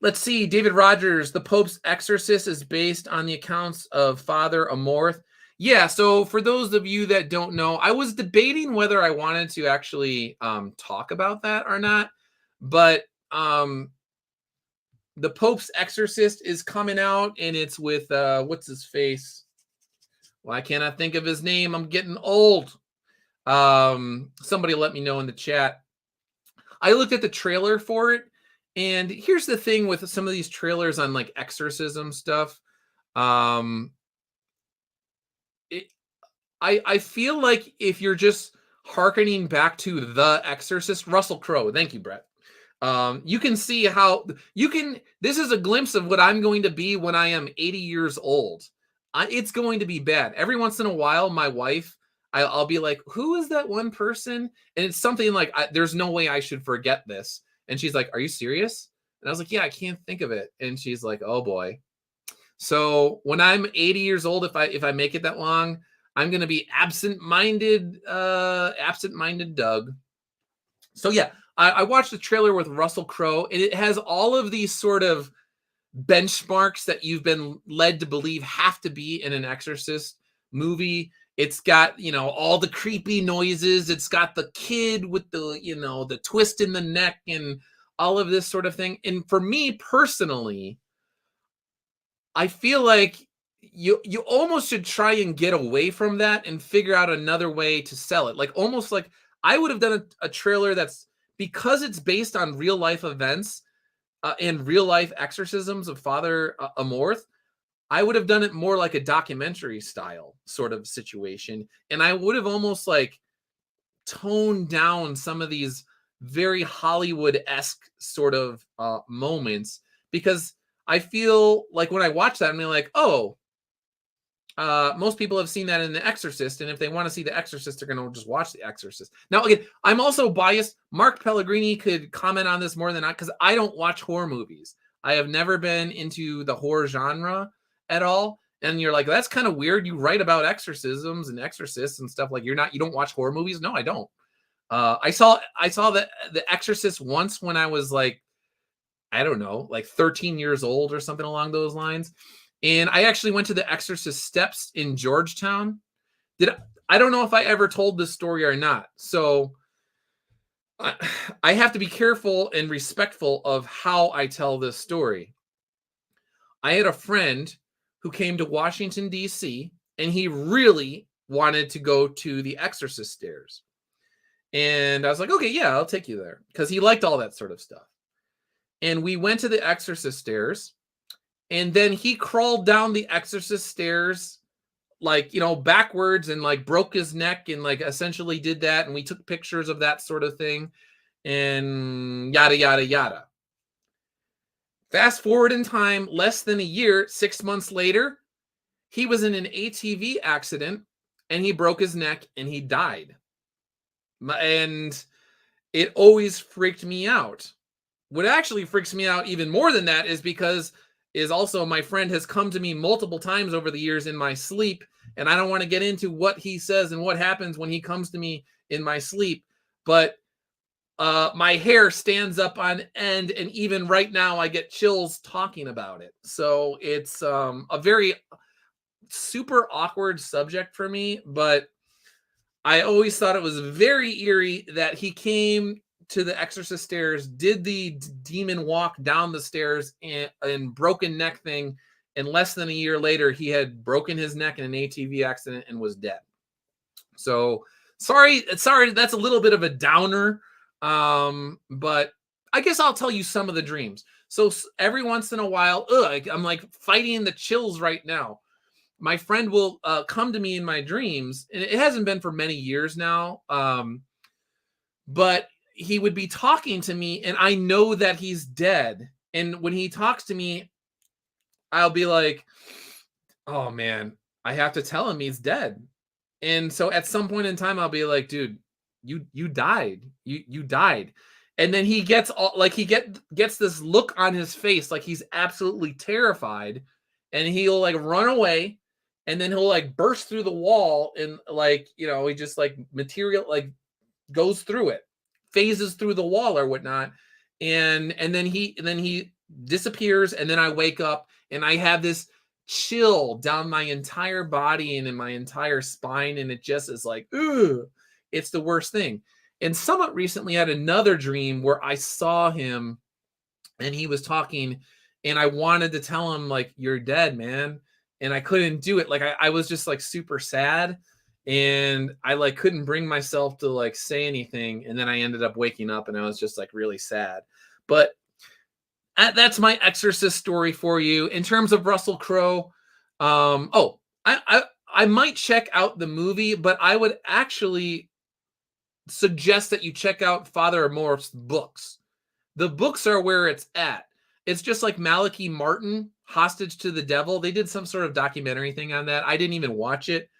Let's see. David Rogers, The Pope's Exorcist is based on the accounts of Father Amorth. Yeah, so for those of you that don't know, I was debating whether I wanted to actually talk about that or not, but The Pope's Exorcist is coming out, and it's with, what's his face? Why can't I think of his name? I'm getting old. Somebody let me know in the chat. I looked at the trailer for it, and here's the thing with some of these trailers on like exorcism stuff. I feel like if you're just hearkening back to The Exorcist, Russell Crowe, thank you, Brett. You can see how this is a glimpse of what I'm going to be when I am 80 years old. It's going to be bad. Every once in a while, my wife, I'll be like, who is that one person? And it's something like, there's no way I should forget this. And she's like, are you serious? And I was like, yeah, I can't think of it. And she's like, oh boy. So when I'm 80 years old, if I make it that long, I'm going to be absent-minded Doug. So yeah, I watched the trailer with Russell Crowe, and it has all of these sort of benchmarks that you've been led to believe have to be in an Exorcist movie. It's got, all the creepy noises. It's got the kid with the, the twist in the neck and all of this sort of thing. And for me personally, I feel like you almost should try and get away from that and figure out another way to sell it. Like, almost like I would have done a trailer that's, because it's based on real life events and real life exorcisms of Father Amorth, I would have done it more like a documentary style sort of situation. And I would have almost like toned down some of these very Hollywood-esque sort of moments, because I feel like when I watch that, I'm like, oh, most people have seen that in The Exorcist, and if they want to see The Exorcist, they're going to just watch The Exorcist. Now, again, I'm also biased. Mark Pellegrini could comment on this more than I, because I don't watch horror movies. I have never been into the horror genre at all. And you're like, that's kind of weird. You write about exorcisms and exorcists and stuff. Like, you don't watch horror movies? No, I don't. I saw the Exorcist once when I was like, I don't know, like 13 years old or something along those lines. And I actually went to the Exorcist Steps in Georgetown. I don't know if I ever told this story or not. So I have to be careful and respectful of how I tell this story. I had a friend who came to Washington, D.C., and he really wanted to go to the Exorcist stairs. And I was like, okay, yeah, I'll take you there, because he liked all that sort of stuff. And we went to the Exorcist stairs, and then he crawled down the Exorcist stairs like, backwards and like broke his neck and like essentially did that. And we took pictures of that sort of thing and yada, yada, yada. Fast forward in time, less than a year, 6 months later, he was in an ATV accident and he broke his neck and he died. And it always freaked me out. What actually freaks me out even more than that is also my friend has come to me multiple times over the years in my sleep, and I don't want to get into what he says and what happens when he comes to me in my sleep, but my hair stands up on end, and even right now I get chills talking about it. So it's a very super awkward subject for me, but I always thought it was very eerie that he came to the Exorcist stairs, did the demon walk down the stairs and broken neck thing, and less than a year later, he had broken his neck in an ATV accident and was dead. So sorry, that's a little bit of a downer, but I guess I'll tell you some of the dreams. So every once in a while, I'm like fighting the chills right now. My friend will come to me in my dreams, and it hasn't been for many years now, but he would be talking to me, and I know that he's dead. And when he talks to me, I'll be like, oh man, I have to tell him he's dead. And so at some point in time, I'll be like, dude, you died. You died. And then he gets gets this look on his face like he's absolutely terrified, and he'll like run away, and then he'll like burst through the wall, and like, he just like material like goes through it, phases through the wall or whatnot, and then he disappears, and then I wake up and I have this chill down my entire body and in my entire spine, and it just is like, ugh, it's the worst thing. And somewhat recently I had another dream where I saw him and he was talking, and I wanted to tell him like, you're dead, man, and I couldn't do it. Like I was just like super sad, and I like couldn't bring myself to like say anything, and then I ended up waking up and I was just like really sad. But that's my Exorcist story for you. In terms of Russell Crowe, I might check out the movie, but I would actually suggest that you check out Father Amorth's books. The books are where it's at. It's just like Malachi Martin, Hostage to the Devil. They did some sort of documentary thing on that. I didn't even watch it.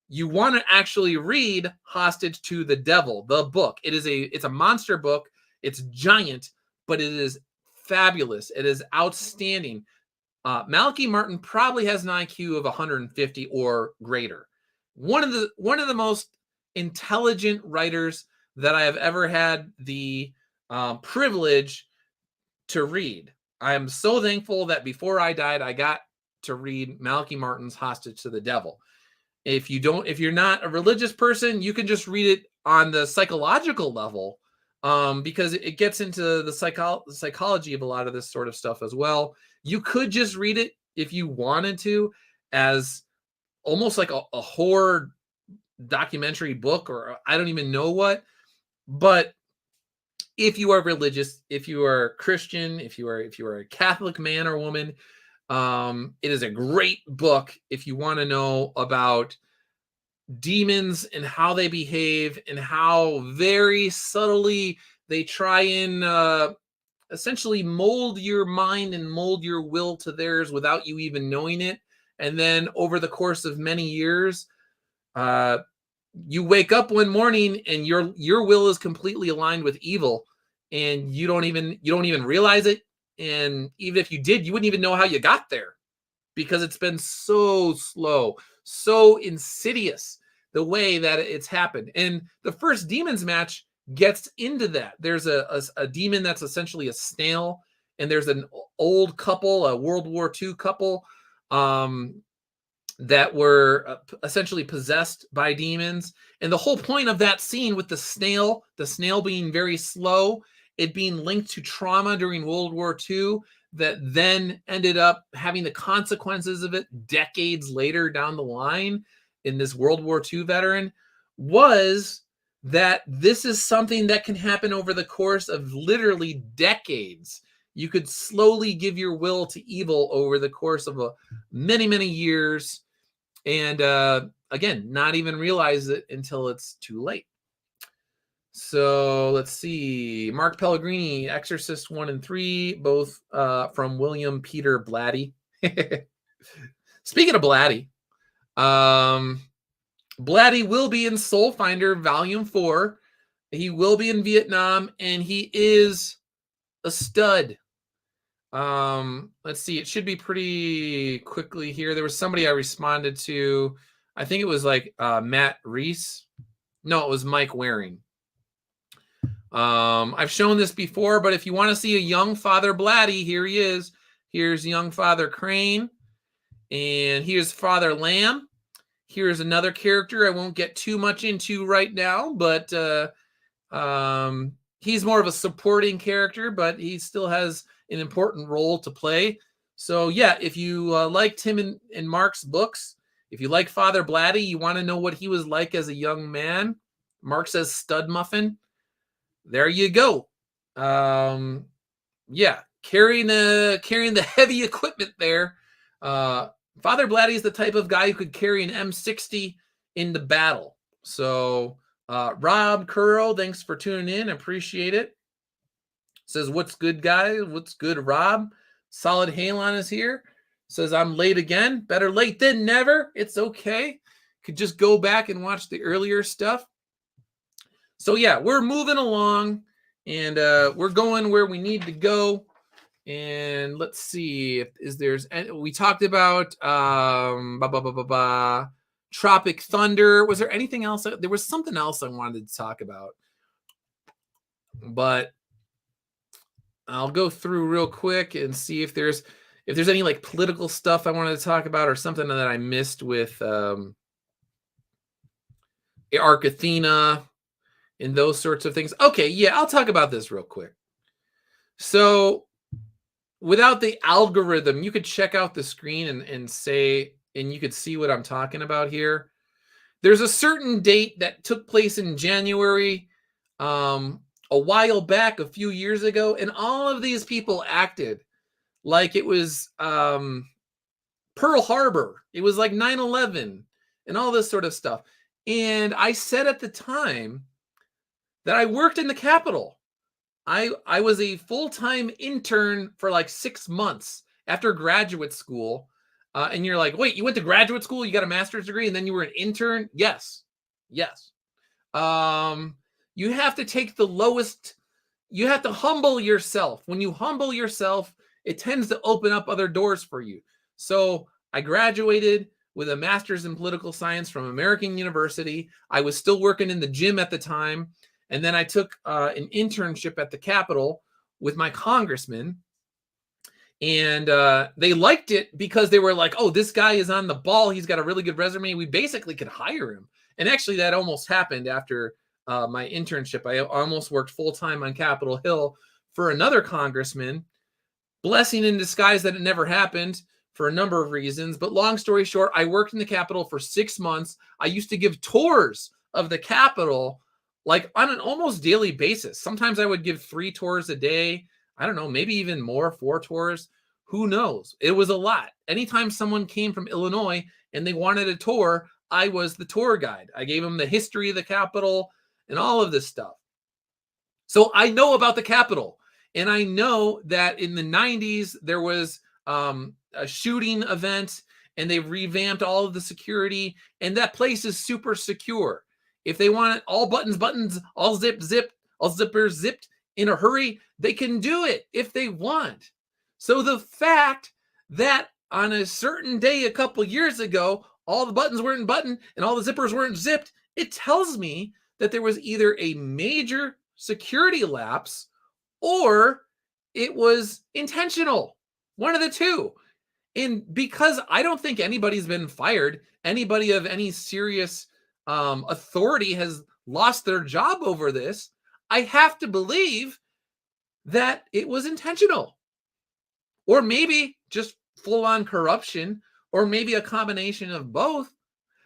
You want to actually read Hostage to the Devil, the book. It's a monster book. It's giant, but it is fabulous. It is outstanding. Malachi Martin probably has an IQ of 150 or greater. One of the most intelligent writers that I have ever had the privilege to read. I am so thankful that before I died, I got to read Malachi Martin's Hostage to the Devil. If you're not a religious person, you can just read it on the psychological level, because it gets into the psychology of a lot of this sort of stuff as well. You could just read it if you wanted to as almost like a horror documentary book, or I don't even know what. But if you are religious, if you are Christian, if you are a Catholic man or woman, it is a great book if you want to know about demons and how they behave and how very subtly they try and essentially mold your mind and mold your will to theirs without you even knowing it. And then over the course of many years, you wake up one morning and your will is completely aligned with evil, and you don't even realize it. And even if you did, you wouldn't even know how you got there, because it's been so slow, so insidious the way that it's happened. And the first Demons match gets into that. There's a demon that's essentially a snail, and there's an old couple, a World War II couple, that were essentially possessed by demons. And the whole point of that scene with the snail being very slow, it being linked to trauma during World War II that then ended up having the consequences of it decades later down the line in this World War II veteran, was that this is something that can happen over the course of literally decades. You could slowly give your will to evil over the course of many, many years. And again, not even realize it until it's too late. So let's see. Mark Pellegrini, Exorcist 1 and 3, both from William Peter Blatty. Speaking of Blatty, Blatty will be in Soul Finder Volume 4. He will be in Vietnam, and he is a stud. Let's see. It should be pretty quickly here. There was somebody I responded to. I think it was like Matt Reese. No, it was Mike Waring. I've shown this before, but if you want to see a young Father Blatty, here he is. Here's young Father Crane, and here's Father Lamb. Here's another character I won't get too much into right now, but he's more of a supporting character, but he still has an important role to play. So yeah, if you liked him in Mark's books, if you like Father Blatty, you want to know what he was like as a young man, Mark says stud muffin. There you go. Yeah, carrying the heavy equipment there. Father Blatty is the type of guy who could carry an M60 into battle. So Rob Curro, thanks for tuning in. Appreciate it. Says, what's good, guys? What's good, Rob? Solid Halon is here. Says, I'm late again. Better late than never. It's okay. Could just go back and watch the earlier stuff. So yeah, we're moving along, and we're going where we need to go. And let's see if we talked about Tropic Thunder. Was there anything else? There was something else I wanted to talk about, but I'll go through real quick and see if there's any like political stuff I wanted to talk about or something that I missed with Arc Athena and those sorts of things. Okay, yeah, I'll talk about this real quick. So without the algorithm, you could check out the screen and you could see what I'm talking about here. There's a certain date that took place in January a while back, a few years ago, and all of these people acted like it was Pearl Harbor. It was like 9/11 and all this sort of stuff. And I said at the time that I worked in the Capitol. I was a full-time intern for like 6 months after graduate school. And you're like, wait, you went to graduate school, you got a master's degree, and then you were an intern? Yes. You have to take the lowest, you have to humble yourself. When you humble yourself, it tends to open up other doors for you. So I graduated with a master's in political science from American University. I was still working in the gym at the time. And then I took an internship at the Capitol with my congressman. And they liked it because they were like, oh, this guy is on the ball. He's got a really good resume. We basically could hire him. And actually, that almost happened after my internship. I almost worked full-time on Capitol Hill for another congressman. Blessing in disguise that it never happened for a number of reasons. But long story short, I worked in the Capitol for 6 months. I used to give tours of the Capitol like on an almost daily basis. Sometimes I would give 3 tours a day. I don't know, maybe even more, 4 tours. Who knows? It was a lot. Anytime someone came from Illinois and they wanted a tour, I was the tour guide. I gave them the history of the Capitol and all of this stuff. So I know about the Capitol. And I know that in the 90s, there was a shooting event and they revamped all of the security. And that place is super secure. If they want it all buttons, all zipped, all zippers zipped in a hurry, they can do it if they want. So the fact that on a certain day a couple years ago, all the buttons weren't buttoned and all the zippers weren't zipped, it tells me that there was either a major security lapse or it was intentional. One of the two. And because I don't think anybody's been fired, anybody of any serious authority has lost their job over this, I have to believe that it was intentional. Or maybe just full-on corruption, or maybe a combination of both,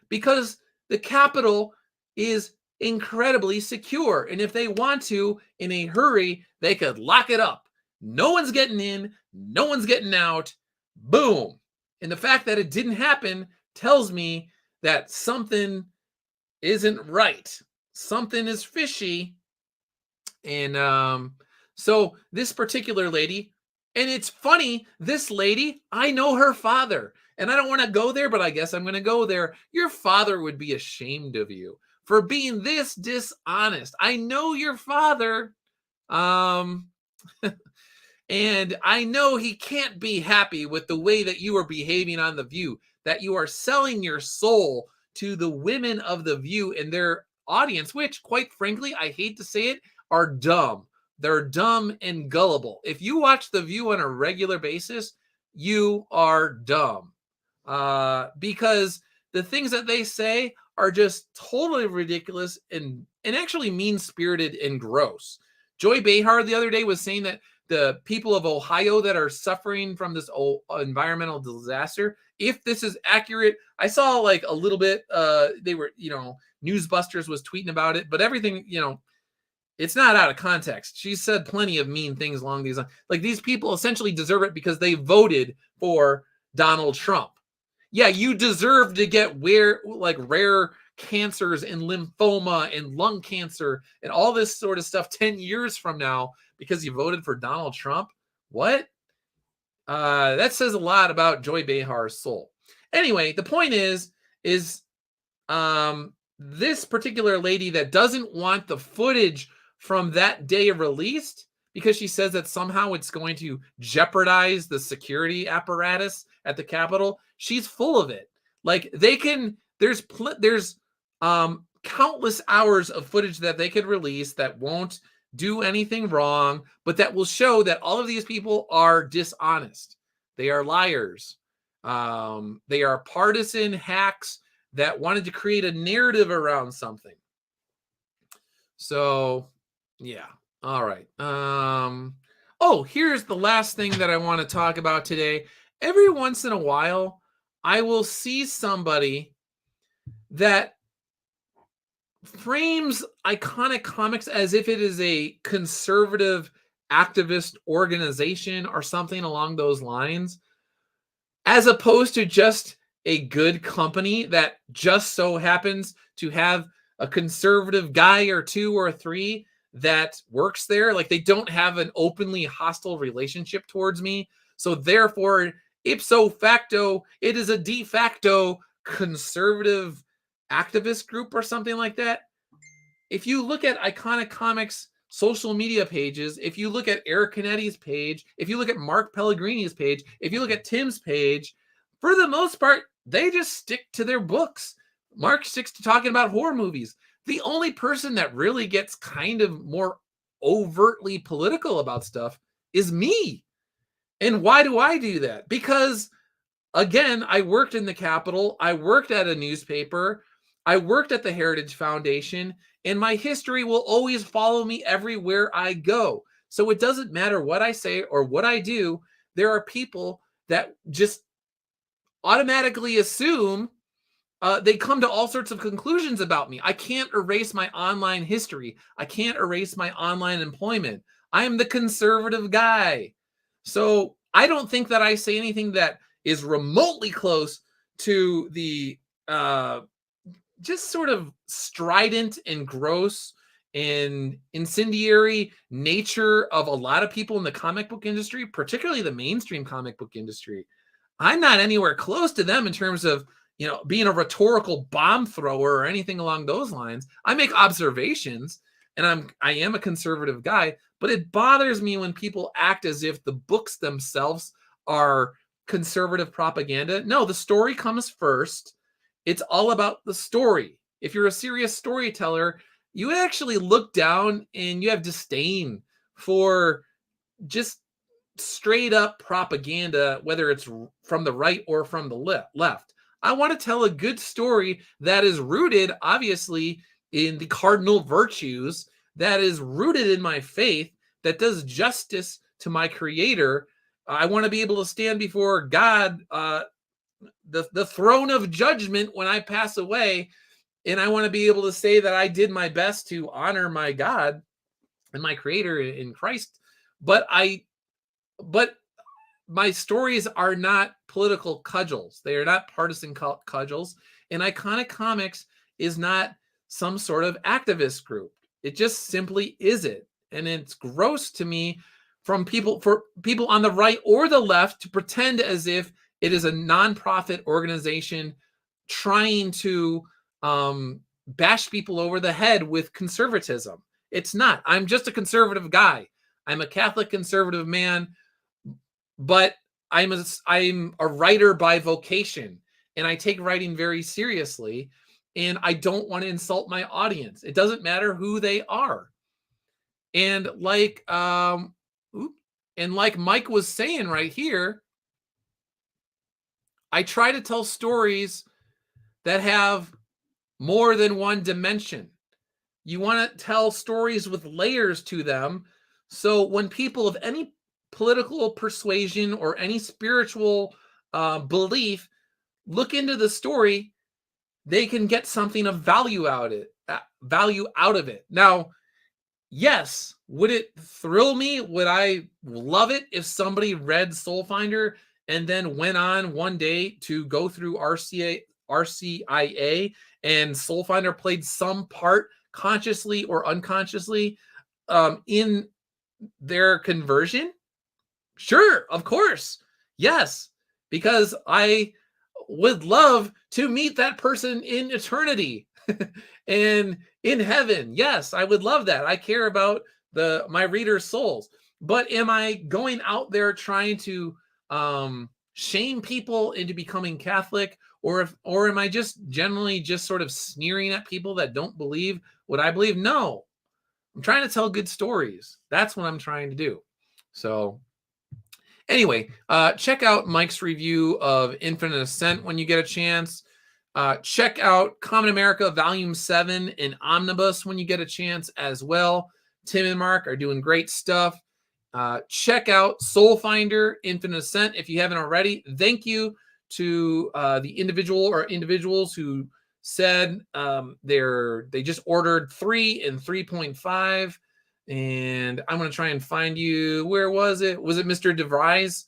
because the Capitol is incredibly secure. And if they want to, in a hurry, they could lock it up. No one's getting in, no one's getting out. Boom. And the fact that it didn't happen tells me that something isn't right. Something is fishy. And so this particular lady, and it's funny, this lady, I know her father. And I don't want to go there, but I guess I'm going to go there. Your father would be ashamed of you for being this dishonest. I know your father. Um, and I know he can't be happy with the way that you are behaving on The View, that you are selling your soul to the women of The View and their audience, which, quite frankly, I hate to say it, are dumb. They're dumb and gullible. If you watch The View on a regular basis, you are dumb. Because the things that they say are just totally ridiculous and actually mean-spirited and gross. Joy Behar the other day was saying that the people of Ohio that are suffering from this environmental disaster, if this is accurate, I saw like a little bit, they were, Newsbusters was tweeting about it, but everything, it's not out of context. She said plenty of mean things along these lines. Like, these people essentially deserve it because they voted for Donald Trump. Yeah, you deserve to get rare cancers and lymphoma and lung cancer and all this sort of stuff 10 years from now because you voted for Donald Trump. What? That says a lot about Joy Behar's soul. Anyway, the point is this particular lady that doesn't want the footage from that day released because she says that somehow it's going to jeopardize the security apparatus at the Capitol. She's full of it. Like, there's countless hours of footage that they could release that won't do anything wrong, but that will show that all of these people are dishonest. They are liars. They are partisan hacks that wanted to create a narrative around something. So, yeah. All right. Here's the last thing that I want to talk about today. Every once in a while, I will see somebody that frames Iconic Comics as if it is a conservative activist organization or something along those lines, as opposed to just a good company that just so happens to have a conservative guy or two or three that works there. Like, they don't have an openly hostile relationship towards me. So therefore, ipso facto, it is a de facto conservative activist group or something like that. If you look at Iconic Comics social media pages, if you look at Eric Canete's page, if you look at Mark Pellegrini's page, if you look at Tim's page, for the most part, they just stick to their books. Mark sticks to talking about horror movies. The only person that really gets kind of more overtly political about stuff is me. And why do I do that? Because, again, I worked in the Capitol. I worked at a newspaper. I worked at the Heritage Foundation. And my history will always follow me everywhere I go. So it doesn't matter what I say or what I do. There are people that just automatically assume they come to all sorts of conclusions about me. I can't erase my online history. I can't erase my online employment. I am the conservative guy. So I don't think that I say anything that is remotely close to the just sort of strident and gross and incendiary nature of a lot of people in the comic book industry, particularly the mainstream comic book industry. I'm not anywhere close to them in terms of, being a rhetorical bomb thrower or anything along those lines. I make observations, and I am a conservative guy, but it bothers me when people act as if the books themselves are conservative propaganda. No, the story comes first. It's all about the story. If you're a serious storyteller, you actually look down and you have disdain for just straight up propaganda, whether it's from the right or from the left. I want to tell a good story that is rooted, obviously, in the cardinal virtues, that is rooted in my faith, that does justice to my creator. I want to be able to stand before God, the throne of judgment when I pass away. And I want to be able to say that I did my best to honor my God and my creator in Christ. But my stories are not political cudgels. They are not partisan cudgels. And Iconic Comics is not some sort of activist group. It just simply isn't. And it's gross to me for people on the right or the left to pretend as if it is a nonprofit organization trying to bash people over the head with conservatism. It's not. I'm just a conservative guy. I'm a Catholic conservative man, but I'm a writer by vocation, and I take writing very seriously, and I don't want to insult my audience. It doesn't matter who they are. And like Mike was saying right here, I try to tell stories that have more than one dimension. You want to tell stories with layers to them. So when people of any political persuasion or any spiritual belief look into the story, they can get something of value out of it. Now, yes, would it thrill me? Would I love it if somebody read Soul Finder and then went on one day to go through RCIA and Soul Finder played some part consciously or unconsciously in their conversion? Sure, of course. Yes, because I would love to meet that person in eternity and in heaven. Yes, I would love that. I care about my readers' souls. But am I going out there trying to shame people into becoming Catholic, or am I just generally just sort of sneering at people that don't believe what I believe? No. I'm trying to tell good stories. That's what I'm trying to do. So anyway, check out Mike's review of Infinite Ascent when you get a chance. Check out Common America Volume 7 in Omnibus when you get a chance as well. Tim and Mark are doing great stuff. Check out Soul Finder Infinite Ascent if you haven't already. Thank you to the individual or individuals who said they just ordered 3 and 3.5. And I'm going to try and find you. Where was it? Was it Mr. DeVries?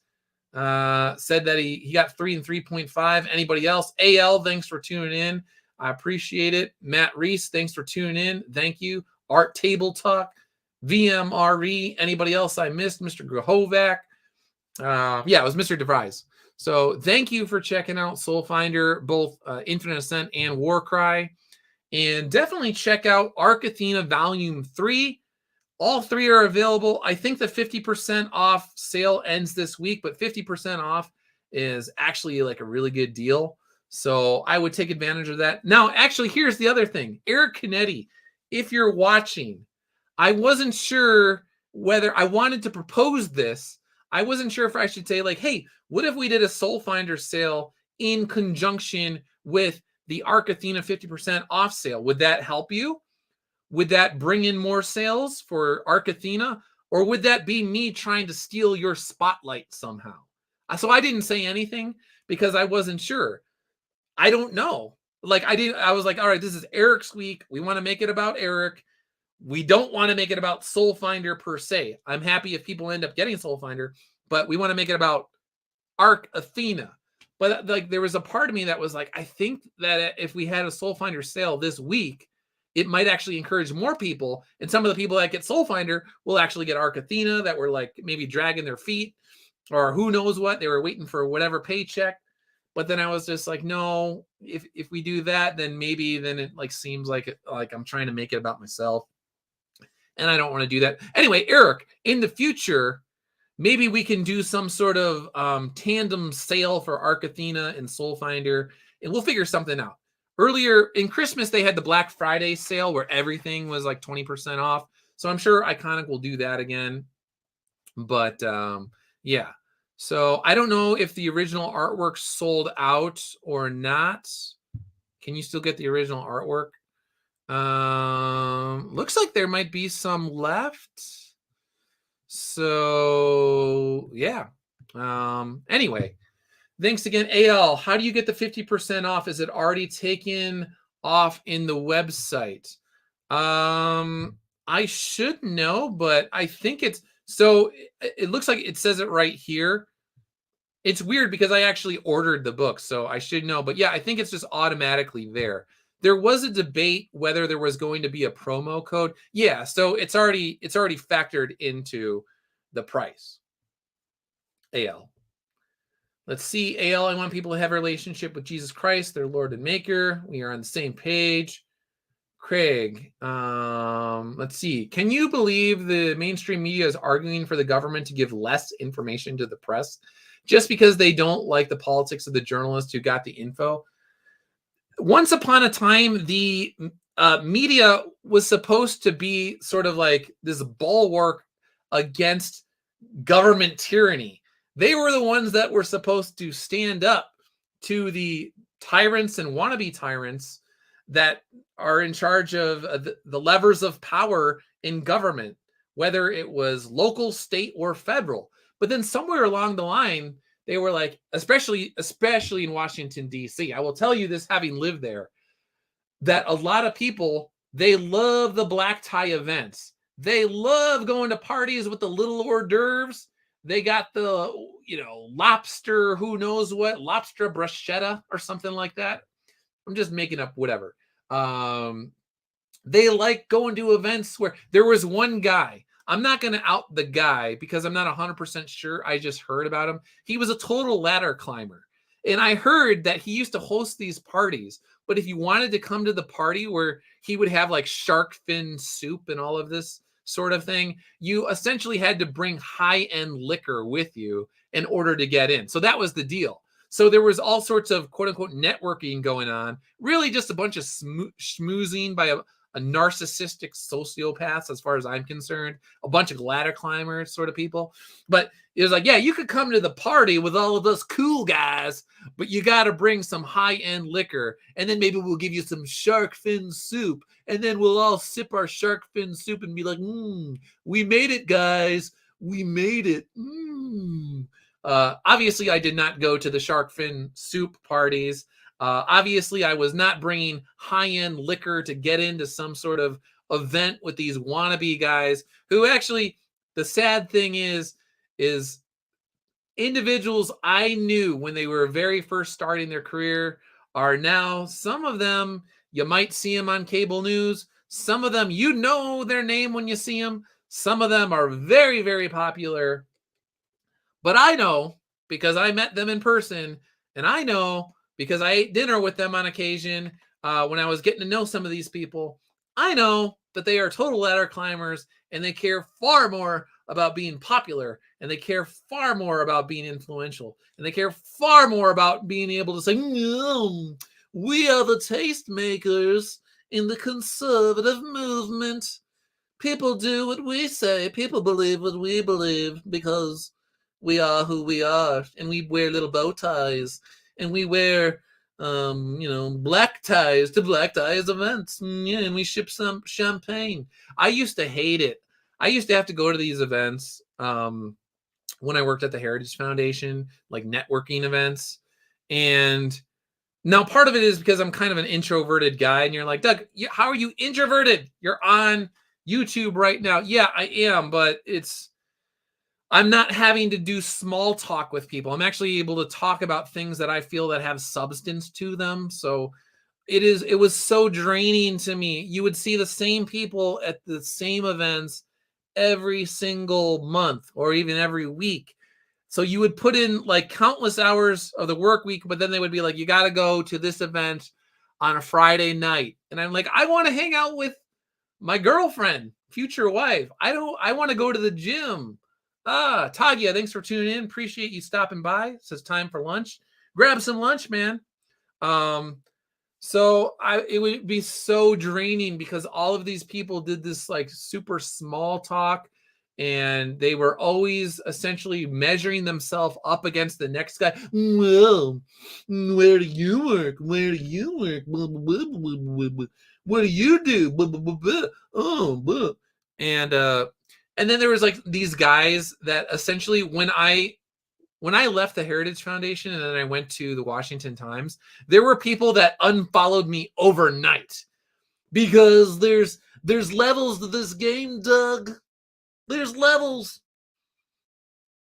Said that he got 3 and 3.5. Anybody else? AL, thanks for tuning in. I appreciate it. Matt Reese, thanks for tuning in. Thank you. Art Table Talk, VMRE. Anybody else I missed? Mr. Grahovac. Yeah, it was Mr. DeVries. So thank you for checking out Soul Finder, both Infinite Ascent and Warcry. And definitely check out Arc Athena Volume 3. All 3 are available. I think the 50% off sale ends this week, but 50% off is actually like a really good deal. So I would take advantage of that. Now, actually, here's the other thing. Eric Canete, if you're watching, I wasn't sure whether I wanted to propose this. I wasn't sure if I should say, like, hey, what if we did a Soul Finder sale in conjunction with the Arc Athena 50% off sale? Would that help you? Would that bring in more sales for Arc Athena? Or would that be me trying to steal your spotlight somehow? So I didn't say anything because I wasn't sure. I don't know. I was like, all right, this is Eric's week. We want to make it about Eric. We don't want to make it about Soul Finder per se. I'm happy if people end up getting Soul Finder, but we want to make it about Arc Athena. But like, there was a part of me that was like, I think that if we had a Soul Finder sale this week, it might actually encourage more people. And some of the people that get Soul Finder will actually get Arc Athena that were like maybe dragging their feet or who knows what. They were waiting for whatever paycheck. But then I was just like, no, if we do that, then it like seems like I'm trying to make it about myself. And I don't want to do that. Anyway, Eric, in the future, maybe we can do some sort of tandem sale for Arc Athena and Soul Finder, and we'll figure something out. Earlier in Christmas, they had the Black Friday sale where everything was like 20% off. So I'm sure Iconic will do that again. But yeah. So I don't know if the original artwork sold out or not. Can you still get the original artwork? Looks like there might be some left. So yeah. Anyway, thanks again, AL. How do you get the 50% off? Is it already taken off in the website? I should know, but I think it's so. It looks like it says it right here. It's weird because I actually ordered the book, so I should know. But yeah, I think it's just automatically there. There was a debate whether there was going to be a promo code. Yeah, so it's already factored into the price. AL. Let's see. AL, I want people to have a relationship with Jesus Christ, their Lord and Maker. We are on the same page. Craig, let's see. Can you believe the mainstream media is arguing for the government to give less information to the press just because they don't like the politics of the journalist who got the info? Once upon a time, the media was supposed to be sort of like this bulwark against government tyranny. They were the ones that were supposed to stand up to the tyrants and wannabe tyrants that are in charge of the levers of power in government, whether it was local, state, or federal. But then somewhere along the line, they were like, especially in Washington, D.C. I will tell you this, having lived there, that a lot of people, they love the black tie events. They love going to parties with the little hors d'oeuvres. They got the, lobster, who knows what, lobster bruschetta or something like that. I'm just making up whatever. They like going to events where there was one guy. I'm not going to out the guy because I'm not 100% sure. I just heard about him. He was a total ladder climber. And I heard that he used to host these parties. But if you wanted to come to the party where he would have like shark fin soup and all of this sort of thing, you essentially had to bring high-end liquor with you in order to get in. So that was the deal. So there was all sorts of quote unquote networking going on, really just a bunch of schmoozing by a narcissistic sociopath, as far as I'm concerned, a bunch of ladder climbers sort of people. But it was like, yeah, you could come to the party with all of us cool guys, but you got to bring some high-end liquor. And then maybe we'll give you some shark fin soup. And then we'll all sip our shark fin soup and be like, we made it, guys. We made it. Obviously, I did not go to the shark fin soup parties. Obviously, I was not bringing high-end liquor to get into some sort of event with these wannabe guys who actually, the sad thing is individuals I knew when they were very first starting their career are now, some of them, you might see them on cable news. Some of them, you know their name when you see them. Some of them are very, very popular. But I know because I met them in person, and I know because I ate dinner with them on occasion when I was getting to know some of these people. I know that they are total ladder climbers, and they care far more about being popular, and they care far more about being influential, and they care far more about being able to say, we are the tastemakers in the conservative movement. People do what we say. People believe what we believe because we are who we are, and we wear little bow ties, and we wear, black ties to black ties events. Yeah, and we ship some champagne. I used to hate it. I used to have to go to these events when I worked at the Heritage Foundation, like networking events. And now part of it is because I'm kind of an introverted guy, and you're like, Doug, how are you introverted? You're on YouTube right now. Yeah, I am, but I'm not having to do small talk with people. I'm actually able to talk about things that I feel that have substance to them. So it was so draining to me. You would see the same people at the same events every single month or even every week. So you would put in like countless hours of the work week, but then they would be like, you got to go to this event on a Friday night. And I'm like, I want to hang out with my girlfriend, future wife. I want to go to the gym. Tagia, thanks for tuning in. Appreciate you stopping by. It says time for lunch. Grab some lunch, man. So it would be so draining because all of these people did this like super small talk, and they were always essentially measuring themselves up against the next guy. Well, where do you work? Where do you work? What do you do? Oh, and then there was like these guys that essentially when I left the Heritage Foundation and then I went to the Washington Times, there were people that unfollowed me overnight because there's levels to this game, Doug. There's levels.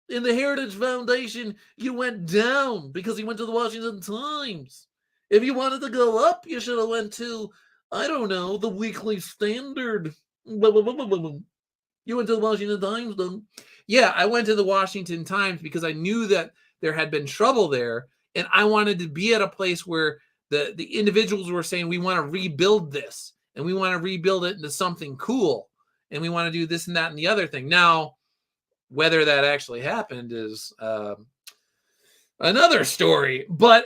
in the Heritage Foundation, you went down because you went to the Washington Times. If you wanted to go up, you should have went to, I don't know, the Weekly Standard. Blah, blah, blah, blah, blah. You went to the Washington Times, then? Yeah, I went to the Washington Times because I knew that there had been trouble there, and I wanted to be at a place where the individuals were saying, we want to rebuild this, and we want to rebuild it into something cool, and we want to do this and that and the other thing. Now, whether that actually happened is another story. But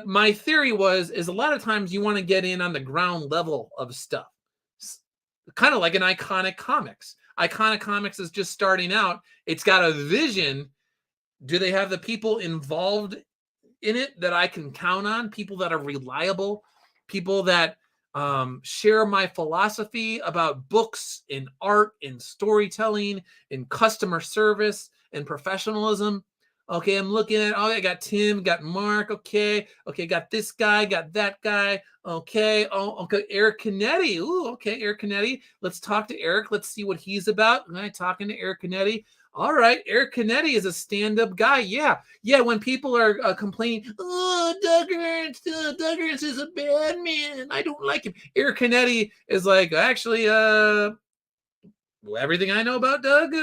my theory is a lot of times you want to get in on the ground level of stuff, kind of like an Iconic Comics. Iconic Comics is just starting out. It's got a vision. Do they have the people involved in it that I can count on? People that are reliable, people that share my philosophy about books and art and storytelling and customer service and professionalism. Okay, I'm looking at, oh, I got Tim, got Mark, okay, got this guy, got that guy, okay, Eric Canete, ooh, okay, Eric Canete, let's talk to Eric, let's see what he's about. All right, talking to Eric Canete. All right, Eric Canete is a stand-up guy. Yeah. When people are complaining, oh, Doug Ernst is a bad man, I don't like him. Eric Canete is like, actually, everything I know about Doug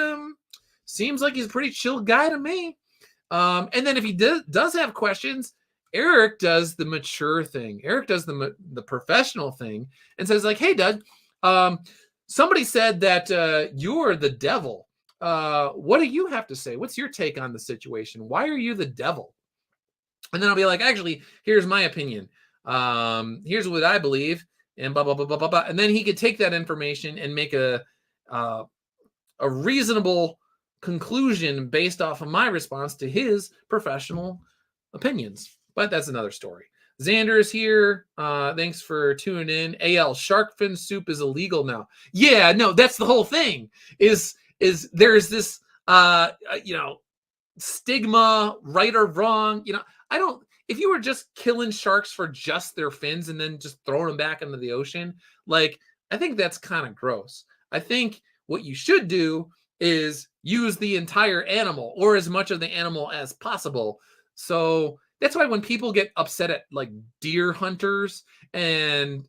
seems like he's a pretty chill guy to me. And then if he does have questions, Eric does the mature thing. Eric does the professional thing and says like, hey, Doug, somebody said that you're the devil. What do you have to say? What's your take on the situation? Why are you the devil? And then I'll be like, actually, here's my opinion. Here's what I believe, and blah, blah, blah, blah, blah, blah. And then he could take that information and make a reasonable conclusion based off of my response to his professional opinions. But that's another story. Xander is here. Thanks for tuning in. AL, shark fin soup is illegal now. Yeah, no, that's the whole thing. Is there's this stigma, right or wrong. If you were just killing sharks for just their fins and then just throwing them back into the ocean, like, I think that's kind of gross. I think what you should do is use the entire animal or as much of the animal as possible. So that's why when people get upset at like deer hunters, and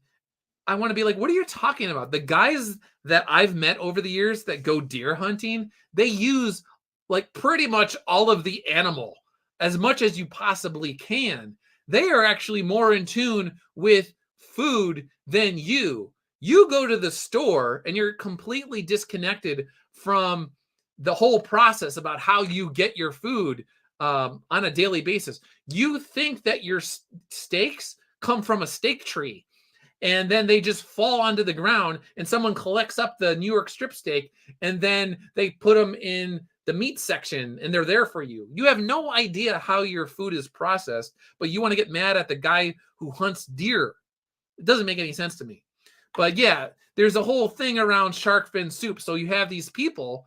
I want to be like, what are you talking about? The guys that I've met over the years that go deer hunting, they use like pretty much all of the animal as much as you possibly can. They are actually more in tune with food than you. You go to the store and you're completely disconnected from the whole process about how you get your food on a daily basis. You think that your steaks come from a steak tree and then they just fall onto the ground and someone collects up the New York strip steak and then they put them in the meat section and they're there for you. You have no idea how your food is processed, but you want to get mad at the guy who hunts deer. It doesn't make any sense to me. But yeah, there's a whole thing around shark fin soup. So you have these people,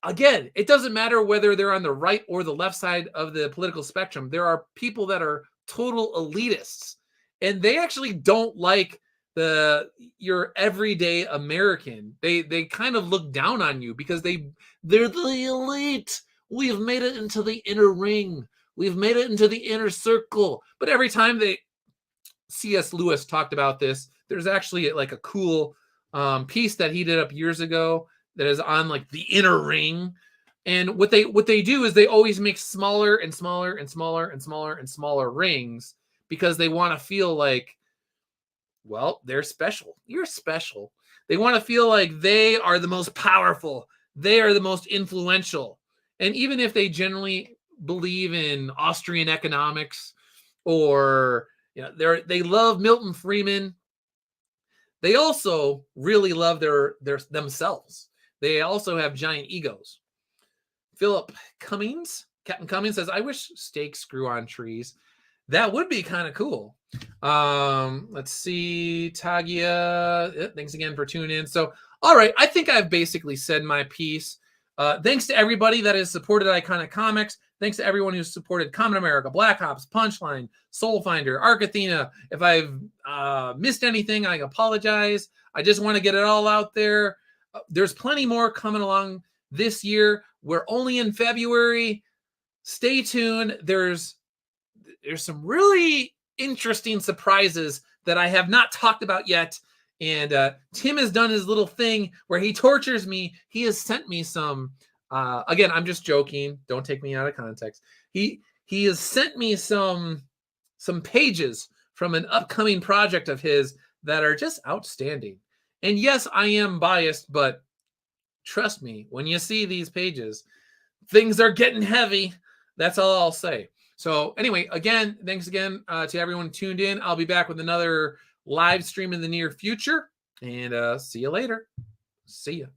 again, it doesn't matter whether they're on the right or the left side of the political spectrum. There are people that are total elitists, and they actually don't like your everyday American. They kind of look down on you because they're the elite. We've made it into the inner ring. We've made it into the inner circle. But every time C.S. Lewis talked about this, there's actually like a cool piece that he did up years ago that is on like the inner ring. And what they do is they always make smaller and smaller and smaller and smaller and smaller rings because they want to feel like, well, they're special. You're special. They want to feel like they are the most powerful. They are the most influential. And even if they generally believe in Austrian economics or they love Milton Friedman, they also really love their themselves. They also have giant egos. Captain Cummings says, I wish steaks grew on trees. That would be kind of cool. Let's see. Tagia, thanks again for tuning in. So, all right, I think I've basically said my piece. Thanks to everybody that has supported Iconic Comics. Thanks to everyone who's supported Common America, Black Ops, Punchline, Soul Finder, Arc Athena. If I've missed anything, I apologize. I just want to get it all out there. There's plenty more coming along this year. We're only in February. Stay tuned. There's some really interesting surprises that I have not talked about yet. And Tim has done his little thing where he tortures me. He has sent me some. Again, I'm just joking. Don't take me out of context. He has sent me some pages from an upcoming project of his that are just outstanding. And yes, I am biased, but trust me, when you see these pages, things are getting heavy. That's all I'll say. So anyway, again, thanks again to everyone tuned in. I'll be back with another live stream in the near future, and see you later. See ya.